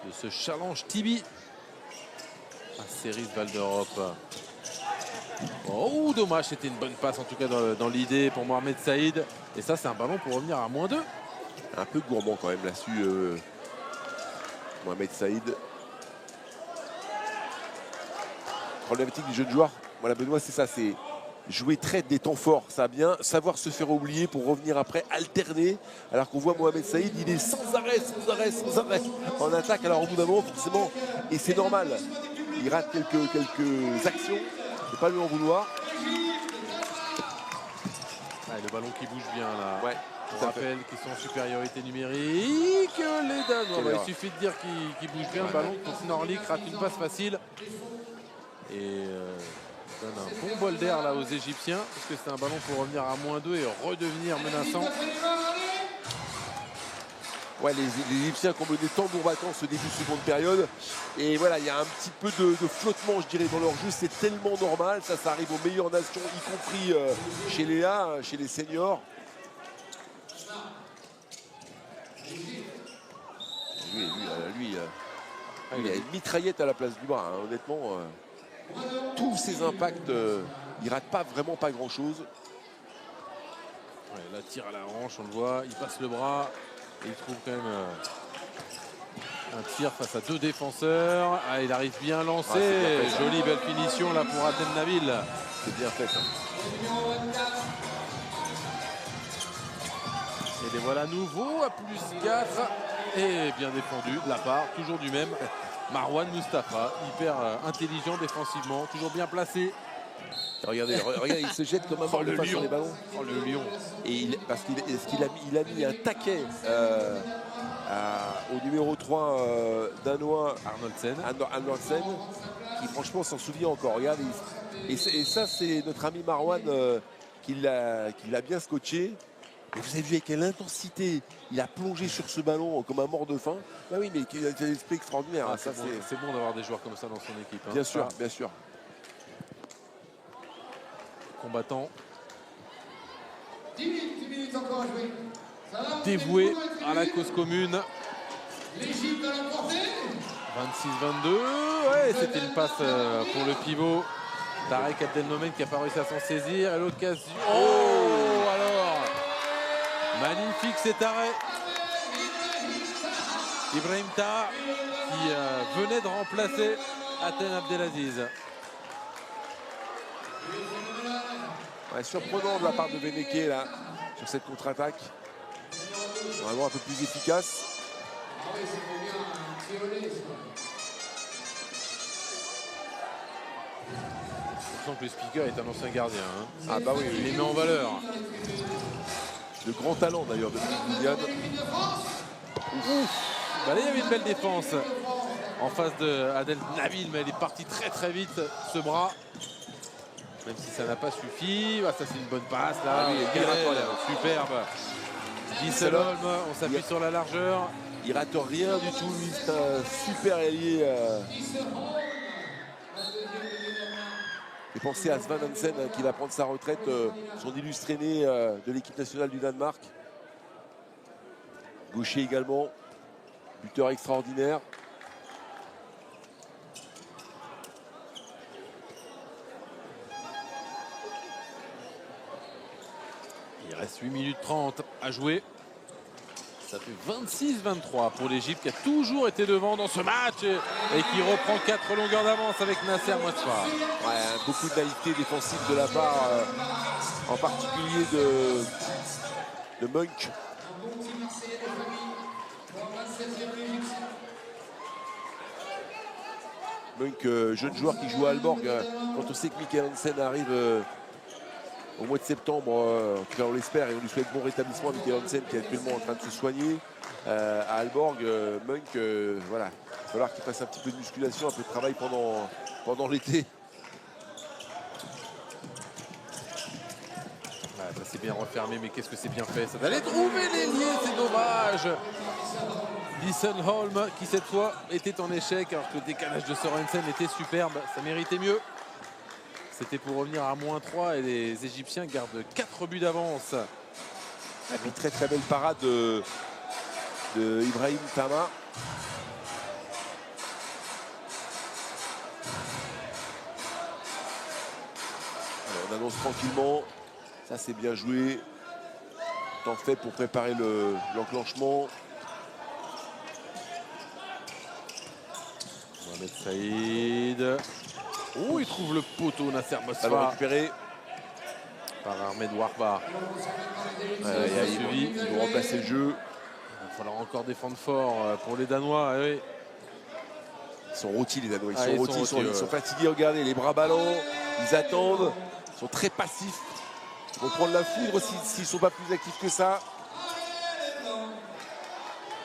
de ce challenge Tibi. Un série de Val d'Europe. Oh, dommage, c'était une bonne passe en tout cas dans l'idée pour Mohamed Saïd. Et ça, c'est un ballon pour revenir à -2. Un peu gourmand quand même là-dessus, Mohamed Saïd. Problématique des jeunes joueurs, voilà Benoît, c'est ça, c'est jouer très des temps forts, ça bien, savoir se faire oublier pour revenir après, alterner, alors qu'on voit Mohamed Saïd, il est sans arrêt en attaque, alors au bout d'un moment forcément, et c'est normal, il rate quelques actions, il ne faut pas lui en vouloir. Ah, le ballon qui bouge bien là. Ouais, On rappelle qu'ils sont en supériorité numérique, les Danois. Bah, il suffit de dire qu'ils bougent bien le ballon pour que Norlik rate une passe facile. Et donne un bon bol d'air là aux Égyptiens, parce que c'est un ballon pour revenir à -2 et redevenir menaçant. Ouais, les Égyptiens qui ont mené tambour battant ce début de seconde période. Et voilà, il y a un petit peu de flottement, je dirais, dans leur jeu. C'est tellement normal. Ça arrive aux meilleures nations, y compris chez les A, chez les seniors. Lui, il a une mitraillette à la place du bras, hein, honnêtement. Tous ses impacts, il rate vraiment pas grand-chose. Ouais, là, tire à la hanche, on le voit, il passe le bras et il trouve quand même Un tir face à deux défenseurs. Ah, il arrive bien lancé. Ouais, jolie belle finition là pour Adel Nabil. C'est bien fait ça. Et les voilà nouveau à +4. Et bien défendu de la part, toujours du même Marwan Mustafa. Hyper intelligent défensivement, toujours bien placé. Regardez, il se jette comme un mort de face sur les ballons. Oh, le lion. Et parce qu'il a mis un taquet au numéro 3 danois Arnoldsen, qui franchement s'en souvient encore. Regarde, et ça c'est notre ami Marwan qui l'a bien scotché. Et vous avez vu avec quelle intensité il a plongé sur ce ballon comme un mort de faim. Bah oui, mais il a un esprit extraordinaire. Ah, hein, ça, c'est bon d'avoir des joueurs comme ça dans son équipe. Hein. Bien sûr, bien sûr. Combattant. 10 minutes encore à jouer. Dévoué à la cause commune. L'Égypte à l'emporter. 26-22. Ouais, c'était une passe pour le pivot. Tarek Abdelmomen qui n'a pas réussi à s'en saisir. À l'occasion. Oh, alors. Magnifique cet arrêt. Ibrahim Taha qui venait de remplacer Aten Abdelaziz. Ouais, surprenant de la part de Beneke là, sur cette contre-attaque. Vraiment un peu plus efficace. On sent que le speaker est un ancien gardien. Hein. Ah bah oui, Il les met en valeur. de grand talent d'ailleurs de Liliane. Bah là, il y avait une belle défense en face de Adel Nabil, mais elle est partie très très vite, ce bras. Même si ça n'a pas suffi. Bah, ça c'est une bonne passe là. Ah oui, superbe. Disselholm, on s'appuie sur la largeur. Il rate rien du tout, lui, c'est un super ailier. Et pensez à Sven Hansen qui va prendre sa retraite, son illustre aîné de l'équipe nationale du Danemark. Gaucher également, buteur extraordinaire. Il reste 8 minutes 30 à jouer. Ça fait 26-23 pour l'Égypte qui a toujours été devant dans ce match et qui reprend 4 longueurs d'avance avec Nasser Mousfa. Ouais, beaucoup de qualité défensive de la part, en particulier de Monk. Monk, jeune joueur qui joue à Aalborg. Quand on sait que Mikkel Hansen arrive au mois de septembre, en tout cas on l'espère, et on lui souhaite bon rétablissement à Mikkel Hansen qui est actuellement en train de se soigner à Aalborg. Monk, voilà, il va falloir qu'il fasse un petit peu de musculation, un peu de travail pendant l'été. Ça s'est bien refermé, mais qu'est-ce que c'est bien fait. Ça va aller trouver l'ailier, c'est dommage. Disselholm qui cette fois était en échec alors que le décalage de Sorensen était superbe. Ça méritait mieux. C'était pour revenir à -3 et les Égyptiens gardent 4 buts d'avance. Et puis très très belle parade de Ibrahim Taha. Alors, on annonce tranquillement. Ça c'est bien joué. Temps fait pour préparer l'enclenchement. Mohamed Saïd. Oh, il trouve le poteau, Nasser Ballon Mousfa récupéré par Ahmed Warba. Ils vont remplacer le jeu. Il va falloir encore défendre fort pour les Danois. Oui. Ils sont rôtis les Danois. Ils sont fatigués. Regardez, les bras ballants. Ils attendent. Ils sont très passifs. Ils vont prendre la foudre s'ils ne sont pas plus actifs que ça.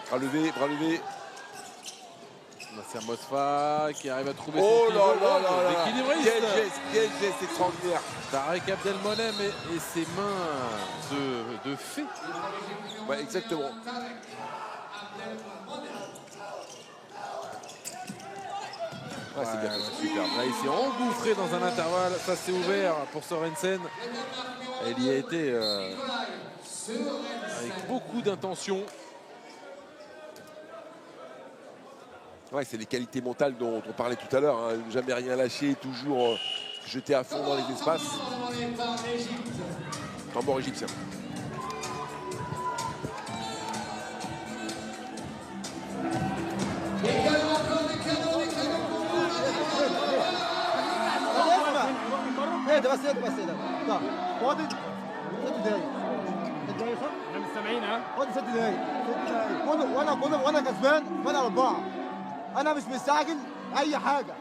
Bras levé, bras levé. Nasser Mousfa qui arrive à trouver Oh son là pivot. là là là. L'équilibriste. Quel geste extraordinaire. Tarek Abdelmonem et ses mains de fée. Ouais, exactement. Ouais, c'est bien, c'est super. Là, il s'est engouffré dans un intervalle. Ça s'est ouvert pour Sorensen. Et il y a été avec beaucoup d'intention. Ouais, c'est les qualités mentales dont on parlait tout à l'heure. Hein. Jamais rien lâcher, toujours jeter à fond dans les espaces. Tambour égyptien. اهدى بس اهدى بس اهدى. طب فاضل 6 دقايق. 6 دقايق صح؟ احنا مستمعين ها. فاضل 6 دقايق. 6 دقايق. وانا كسبان فرق 4. انا مش مستعجل اي حاجه.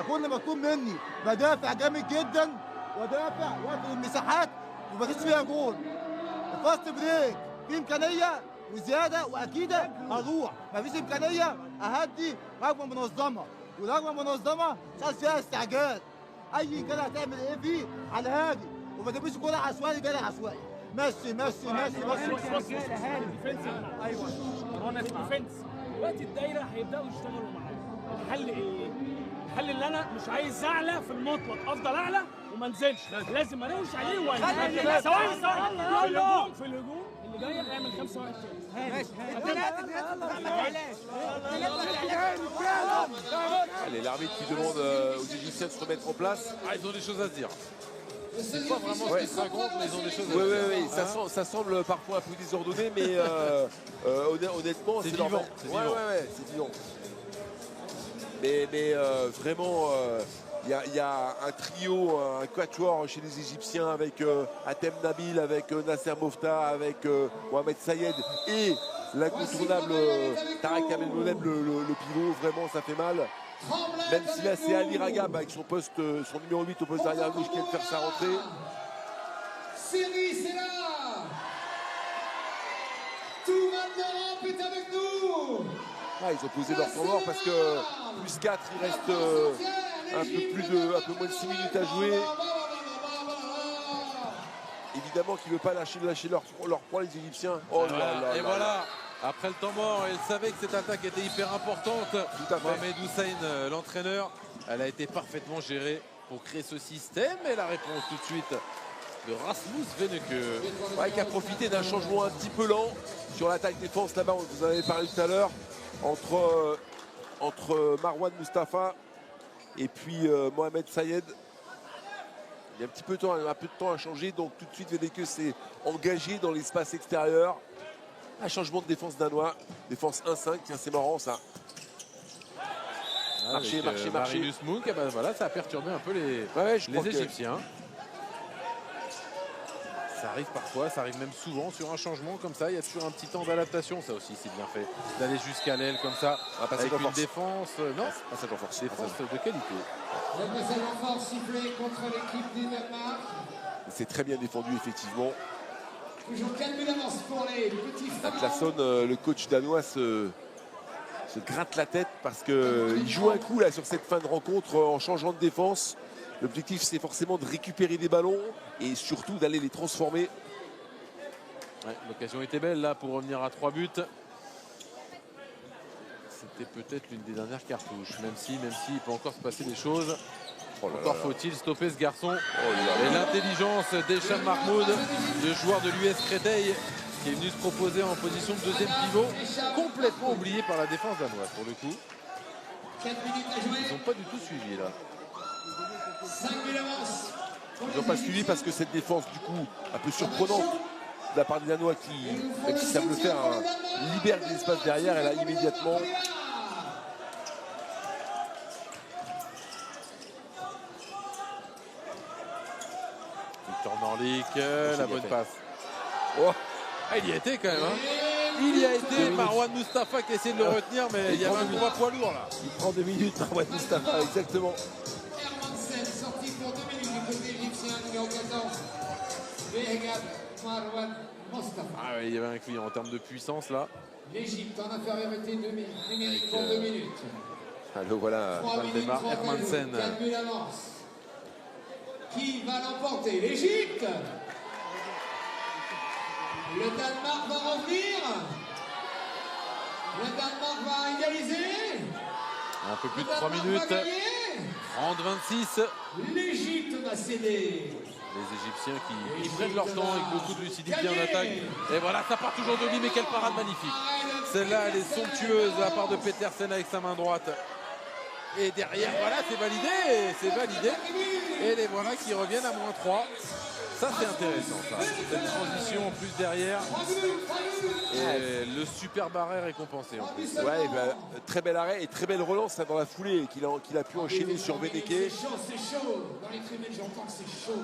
كل مطلوب مني بدافع جامد جدا ودافع واقفل المساحات وما فيش فيها جول. الفاست بريك في امكانيه وزياده واكيد هروح. ما فيش امكانيه اهدي هجمه منظمه، والهجمه المنظمه مش فيها استعجال. اي كده هتعمل ايه فيه على هادي وما تجيبش كوره عشوائي جري عشوائي. مشي مشي مشي مشي. بص ديفنس. ايوه رنا ديفنس. دلوقتي الدايره هيبداوا يشتغلوا معايا. الحل ايه؟ الحل اللي انا مش عايز اعلى في المطلق، افضل اعلى وما انزلش، لازم انوش عليه وانزل. ثواني في الهجوم اللي جاي هيعمل 5 واحد تاني. ماشي. Allez, l'arbitre qui demande aux Égyptiens de se remettre en place. Ah, ils ont des choses à se dire. C'est pas vraiment ce qu'ils se racontent, mais ils ont des choses à Oui, dire. oui, oui, ça semble parfois un peu désordonné, mais honnêtement, c'est vivant. normal. C'est vivant. Ouais, c'est vivant. Mais vraiment, il y a un trio, un quatuor chez les Égyptiens avec Hatem Nabil, avec Nasser Mofta, avec Mohamed Sayed et l'incontournable Tarek Abdelmonem, le pivot. Vraiment, ça fait mal. Même si là, c'est Ali Ragab avec son numéro 8 au poste d'arrière gauche qui vient de faire sa rentrée. Syrie, c'est là. Tout l'Europe est avec nous. Ah, ils ont posé leur temps mort parce que plus 4, il reste un peu moins de 6 minutes à jouer. Évidemment qu'ils ne veulent pas lâcher leur poing, les Égyptiens. Oh là là. Et voilà, après le temps mort, ils savaient que cette attaque était hyper importante. Tout à fait. Mohamed Hussein, l'entraîneur, elle a été parfaitement gérée pour créer ce système. Et la réponse tout de suite de Rasmus Veneke. Ouais, qui a profité d'un changement un petit peu lent sur l'attaque défense là-bas. On vous en avait parlé tout à l'heure. Entre Marwan Mustafa et puis Mohamed Sayed. Il y a un peu de temps à changer, donc tout de suite Veneke s'est engagé dans l'espace extérieur. Un changement de défense danois, défense 1-5, tiens c'est marrant ça. Marcher. Marinus Munk, eh ben voilà, ça a perturbé un peu les Égyptiens. Ça arrive parfois, ça arrive même souvent sur un changement comme ça. Il y a toujours un petit temps d'adaptation, ça aussi c'est bien fait. D'aller jusqu'à l'aile comme ça, avec une défense, non, passage en force. Défense de qualité. Le passage en force sifflé contre l'équipe du Danemark. C'est très bien défendu effectivement. Toujours 4 buts d'avance pour les petits pharaons. Atlasson, le coach danois se gratte la tête parce qu'il joue un coup là sur cette fin de rencontre en changeant de défense. L'objectif c'est forcément de récupérer des ballons et surtout d'aller les transformer. Ouais, l'occasion était belle là pour revenir à 3 buts. C'était peut-être l'une des dernières cartouches, même si il peut encore se passer des choses. Encore faut-il stopper ce garçon. Et l'intelligence d'Hicham Mahmoud, le joueur de l'US Créteil, qui est venu se proposer en position de deuxième pivot, complètement oublié par la défense danoise pour le coup. 4 minutes à jouer. Ils n'ont pas du tout suivi là. 5 buts d'avance. Ils n'ont pas suivi parce que cette défense du coup un peu surprenante de la part des Danois qui, même si ça veut le faire, libère des espaces derrière et là immédiatement. Victor Norlik, la bonne passe. Oh. Ah, il y a été quand même. Hein. Il y a été Marwan Mustafa qui essaie de le retenir, mais il y avait un combat poids lourd là. Il prend 2 minutes, Marwan Mustafa, exactement. Hermansen sorti pour 2 minutes du côté égyptien, numéro 14. Behegab Marwan Mustafa. Ah oui, il y avait un client en termes de puissance là. L'Égypte en infériorité numérique pour 2 minutes. Alors voilà. 3 minutes, démarre 3 Hermansen. 4 buts d'avance. Qui va l'emporter? L'Égypte. Le Danemark va revenir. Le Danemark va égaliser. Un peu plus de Le 3 Danemark minutes. va gagner. 30-26. L'Égypte va céder. Les Égyptiens qui prennent leur temps avec beaucoup de lucidité en attaque. Et voilà, ça part toujours de lui, mais quelle parade magnifique. Celle-là, elle est somptueuse de la part de Petersen avec sa main droite. Et derrière, voilà, c'est validé. C'est validé. Et les voilà qui reviennent à -3. Ça, c'est intéressant, ça. Cette transition en plus derrière. Et le super barré récompensé en plus. Ouais, bah, très bel arrêt et très belle relance là, dans la foulée qu'il a pu enchaîner sur Beneke. C'est chaud. Dans les tribunes, j'entends que c'est chaud.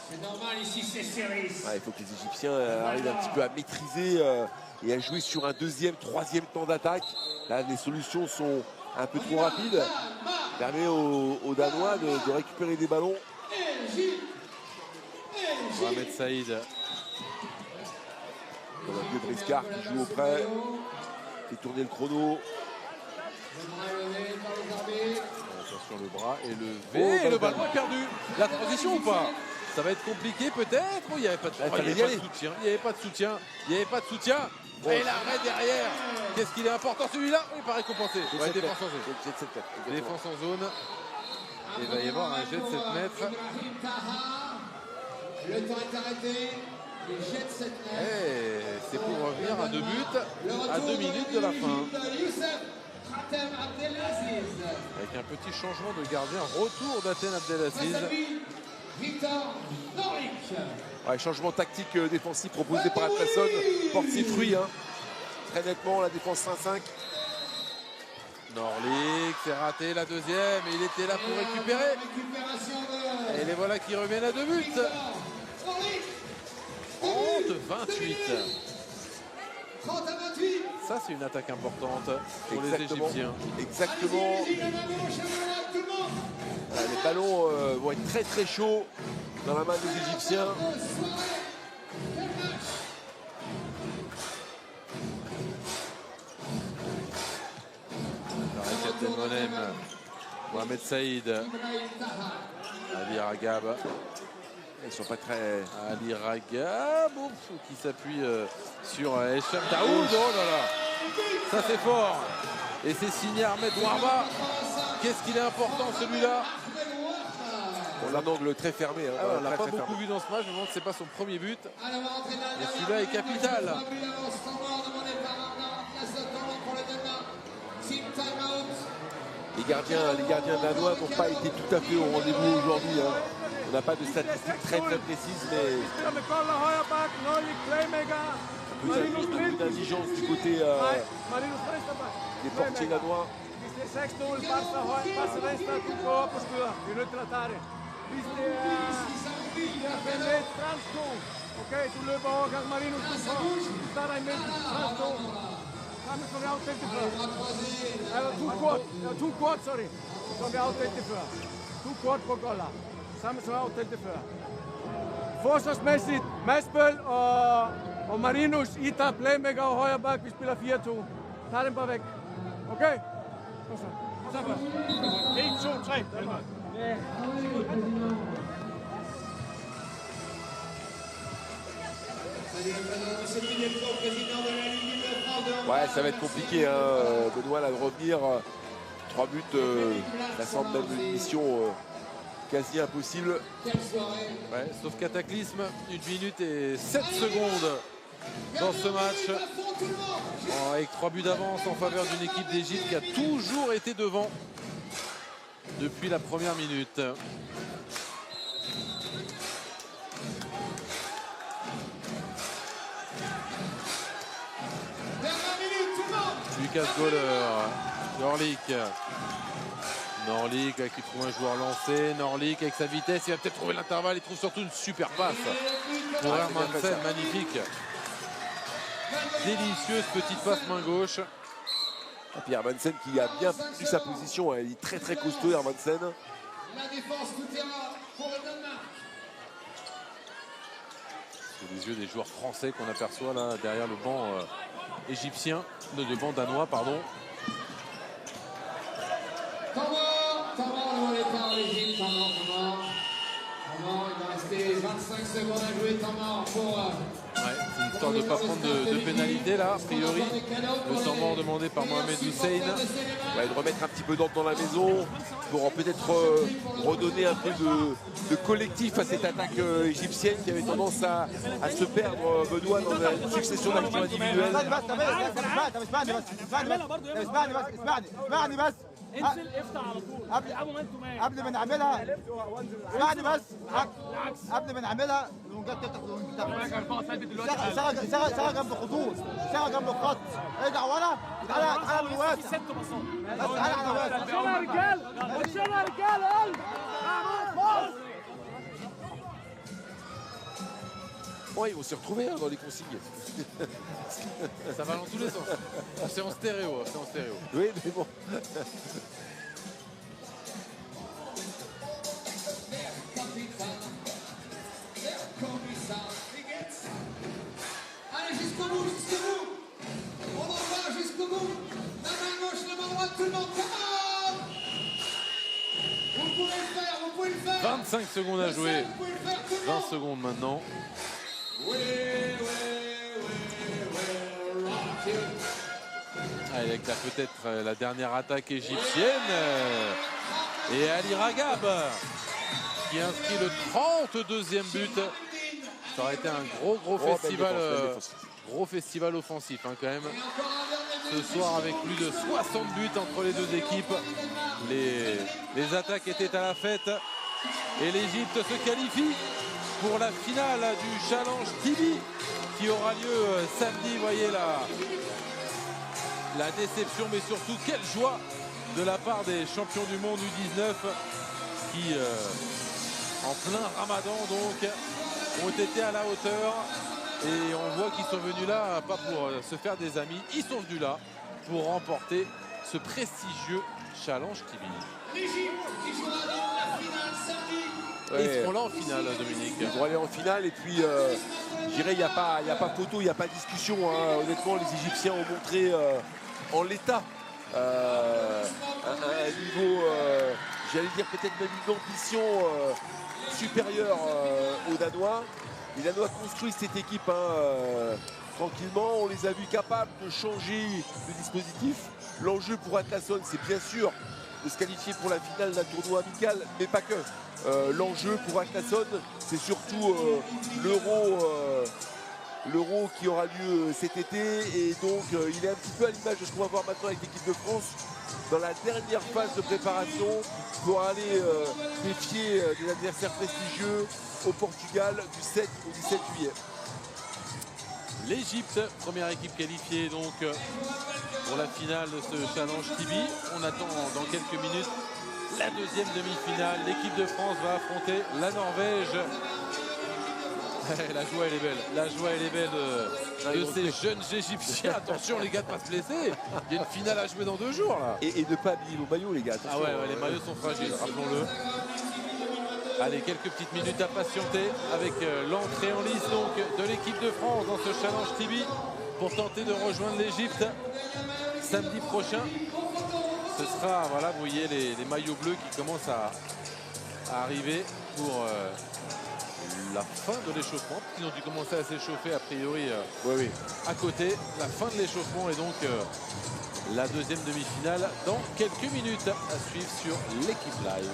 C'est normal, ici, c'est serré. Ouais, il faut que les Égyptiens arrivent un petit peu à maîtriser et à jouer sur un deuxième, troisième temps d'attaque. Là, les solutions sont un peu trop rapides. Ça permet aux Danois de récupérer des ballons. Mohamed Saïd. Comme un vieux Briscard qui joue auprès. Fait tourner le chrono. Attention, le bras est levé. Et le ballon est perdu. La transition ou pas? Ça va être compliqué peut-être. Il n'y avait pas de soutien. Il n'y avait pas de soutien. Il n'y avait pas de soutien. Et l'arrêt derrière. Qu'est-ce qu'il est important celui-là? Il paraît compensé. Ouais, défense en zone. Défense en zone. Et il va y avoir un jet de 7 mètres. Le temps est arrêté. Le jet de 7 mètres. Et c'est pour revenir à 2 buts à 2 minutes de la fin. Avec un petit changement de gardien. Retour d'Athènes Abdelaziz. Victor Norlik. Ouais, changement tactique défensif proposé par Atlasson porte ses fruits. Hein. Très nettement, la défense 5-5. Norlik, c'est raté la deuxième. Il était là pour récupérer. Et les voilà qui reviennent à 2 buts. 30-28. 30 à 28. Ça, c'est une attaque importante pour Exactement. les Égyptiens. Exactement. Les ballons vont être très très chauds dans la main des Égyptiens. Captain Monem, Mohamed Saïd, Ali Ragab. Ils sont pas très... Ali Ragab qui s'appuie sur Esham Daoud. Oh là là, ça c'est fort. Et c'est signé Ahmed Ouarba. Qu'est-ce qu'il est important celui-là? On a un angle très fermé. Hein, on l'a très, pas très beaucoup fermé. vu dans ce match. Je me demande si c'est pas son premier but. Et celui-là est capital. Les gardiens danois n'ont pas été tout à fait au rendez-vous aujourd'hui. Hein. On n'a pas de statistiques très précises, mais un peu d'indigence du côté des portiers danois. Forsvarsmæssigt, Masbøl og Marinus, Ita, playmaker og højre bak, vi spiller 4-2. Tag dem bare væk. Okay? Kom så. Så bare. 1, 2, 3. Danmark. Ouais, ça va être compliqué, hein. Benoît, là, de revenir. 3 buts, ça semble même une mission quasi impossible. Ouais, sauf cataclysme, 1 minute et 7 secondes dans ce match. Avec 3 buts d'avance en faveur d'une équipe d'Égypte qui a toujours été devant depuis la première minute. Lucas Goller, Norlik qui trouve un joueur lancé. Norlik avec sa vitesse, il va peut-être trouver l'intervalle. Il trouve surtout une super passe pour Hermansen, magnifique. Délicieuse petite passe main gauche. Et puis Hermansen qui a bien pris sa position. Hein. Il est très très costaud, Hermansen. La défense tout terrain pour le Danemark. C'est les yeux des joueurs français qu'on aperçoit là derrière le banc égyptien, le banc danois, pardon. Temps mort, le départ l'Égypte, temps mort. Il va rester 25 secondes à jouer, temps mort pour... Ouais, c'est une histoire de ne pas prendre de pénalité là, a priori. Le temps mort demandé par Mohamed Hussein. Ouais, de remettre un petit peu d'ordre dans la maison pour peut-être redonner un peu de collectif à cette attaque égyptienne qui avait tendance à se perdre, Benoît, dans une succession d'actions individuelles. انزل افتح على طول قبل- العبوا مان تو مان قبل ما نعملها اسمعني بس بالعكس قبل ما نعملها الونجات تفتح الونج بتاعها دلوقتي ساعة جنب خطوط ساعة جنب الخط ارجع ورا تعالى من واسع في 6 باصات بس تعالى على واسع عشان يا رجاله عشان يا رجاله يلا Ouais, ils vont s'y retrouver hein, dans les consignes. Ça va dans tous les sens. C'est en stéréo, c'est en stéréo. Oui, mais bon. Allez, jusqu'au bout, jusqu'au bout. On en va jusqu'au bout. La main gauche, la main droite, tout le monde. Come on. Vous pouvez le faire, vous pouvez le faire. 25 secondes à jouer. Vous pouvez le faire, tout le 20 monde. secondes maintenant. Avec peut-être la dernière attaque égyptienne. Et Ali Ragab qui inscrit le 32e but. Ça aurait été un gros festival offensif hein, quand même. Ce soir avec plus de 60 buts entre les deux équipes. Les attaques étaient à la fête. Et l'Égypte se qualifie pour la finale du Challenge Tibi qui aura lieu samedi. Vous voyez la déception, mais surtout quelle joie de la part des champions du monde U19 qui, en plein ramadan donc, ont été à la hauteur. Et on voit qu'ils sont venus là, pas pour se faire des amis, ils sont venus là pour remporter ce prestigieux Challenge Tibi. L'Égypte qui jouera donc la finale samedi. Et ils seront là en finale, Dominique. Ils vont aller en finale et puis je dirais il n'y a pas photo, il n'y a pas discussion. Hein. Honnêtement, les Égyptiens ont montré en l'état un niveau, j'allais dire peut-être même une ambition supérieure aux Danois. Les Danois construisent cette équipe tranquillement. On les a vus capables de changer le dispositif. L'enjeu pour Atlason, c'est bien sûr de se qualifier pour la finale d'un tournoi amical, mais pas que. L'enjeu pour Atlason, c'est surtout l'Euro qui aura lieu cet été. Et donc, il est un petit peu à l'image de ce qu'on va voir maintenant avec l'équipe de France dans la dernière phase de préparation pour aller défier des adversaires prestigieux au Portugal du 7 au 17 juillet. L'Égypte, première équipe qualifiée donc pour la finale de ce Challenge Tibi. On attend dans quelques minutes la deuxième demi-finale. L'équipe de France va affronter la Norvège. La joie elle est belle. La joie elle est belle de ces jeunes Égyptiens. Attention les gars de pas se blesser. Il y a une finale à jouer dans 2 jours là. Et ne pas habiller vos maillots les gars. Ah ouais, les maillots sont fragiles, rappelons-le. Allez, quelques petites minutes à patienter avec l'entrée en lice donc de l'équipe de France dans ce Challenge Tibi pour tenter de rejoindre l'Égypte samedi prochain. Ce sera, voilà, vous voyez les maillots bleus qui commencent à arriver pour la fin de l'échauffement. Ils ont dû commencer à s'échauffer a priori à côté. La fin de l'échauffement et donc la deuxième demi-finale dans quelques minutes à suivre sur l'équipe live.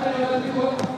Allez,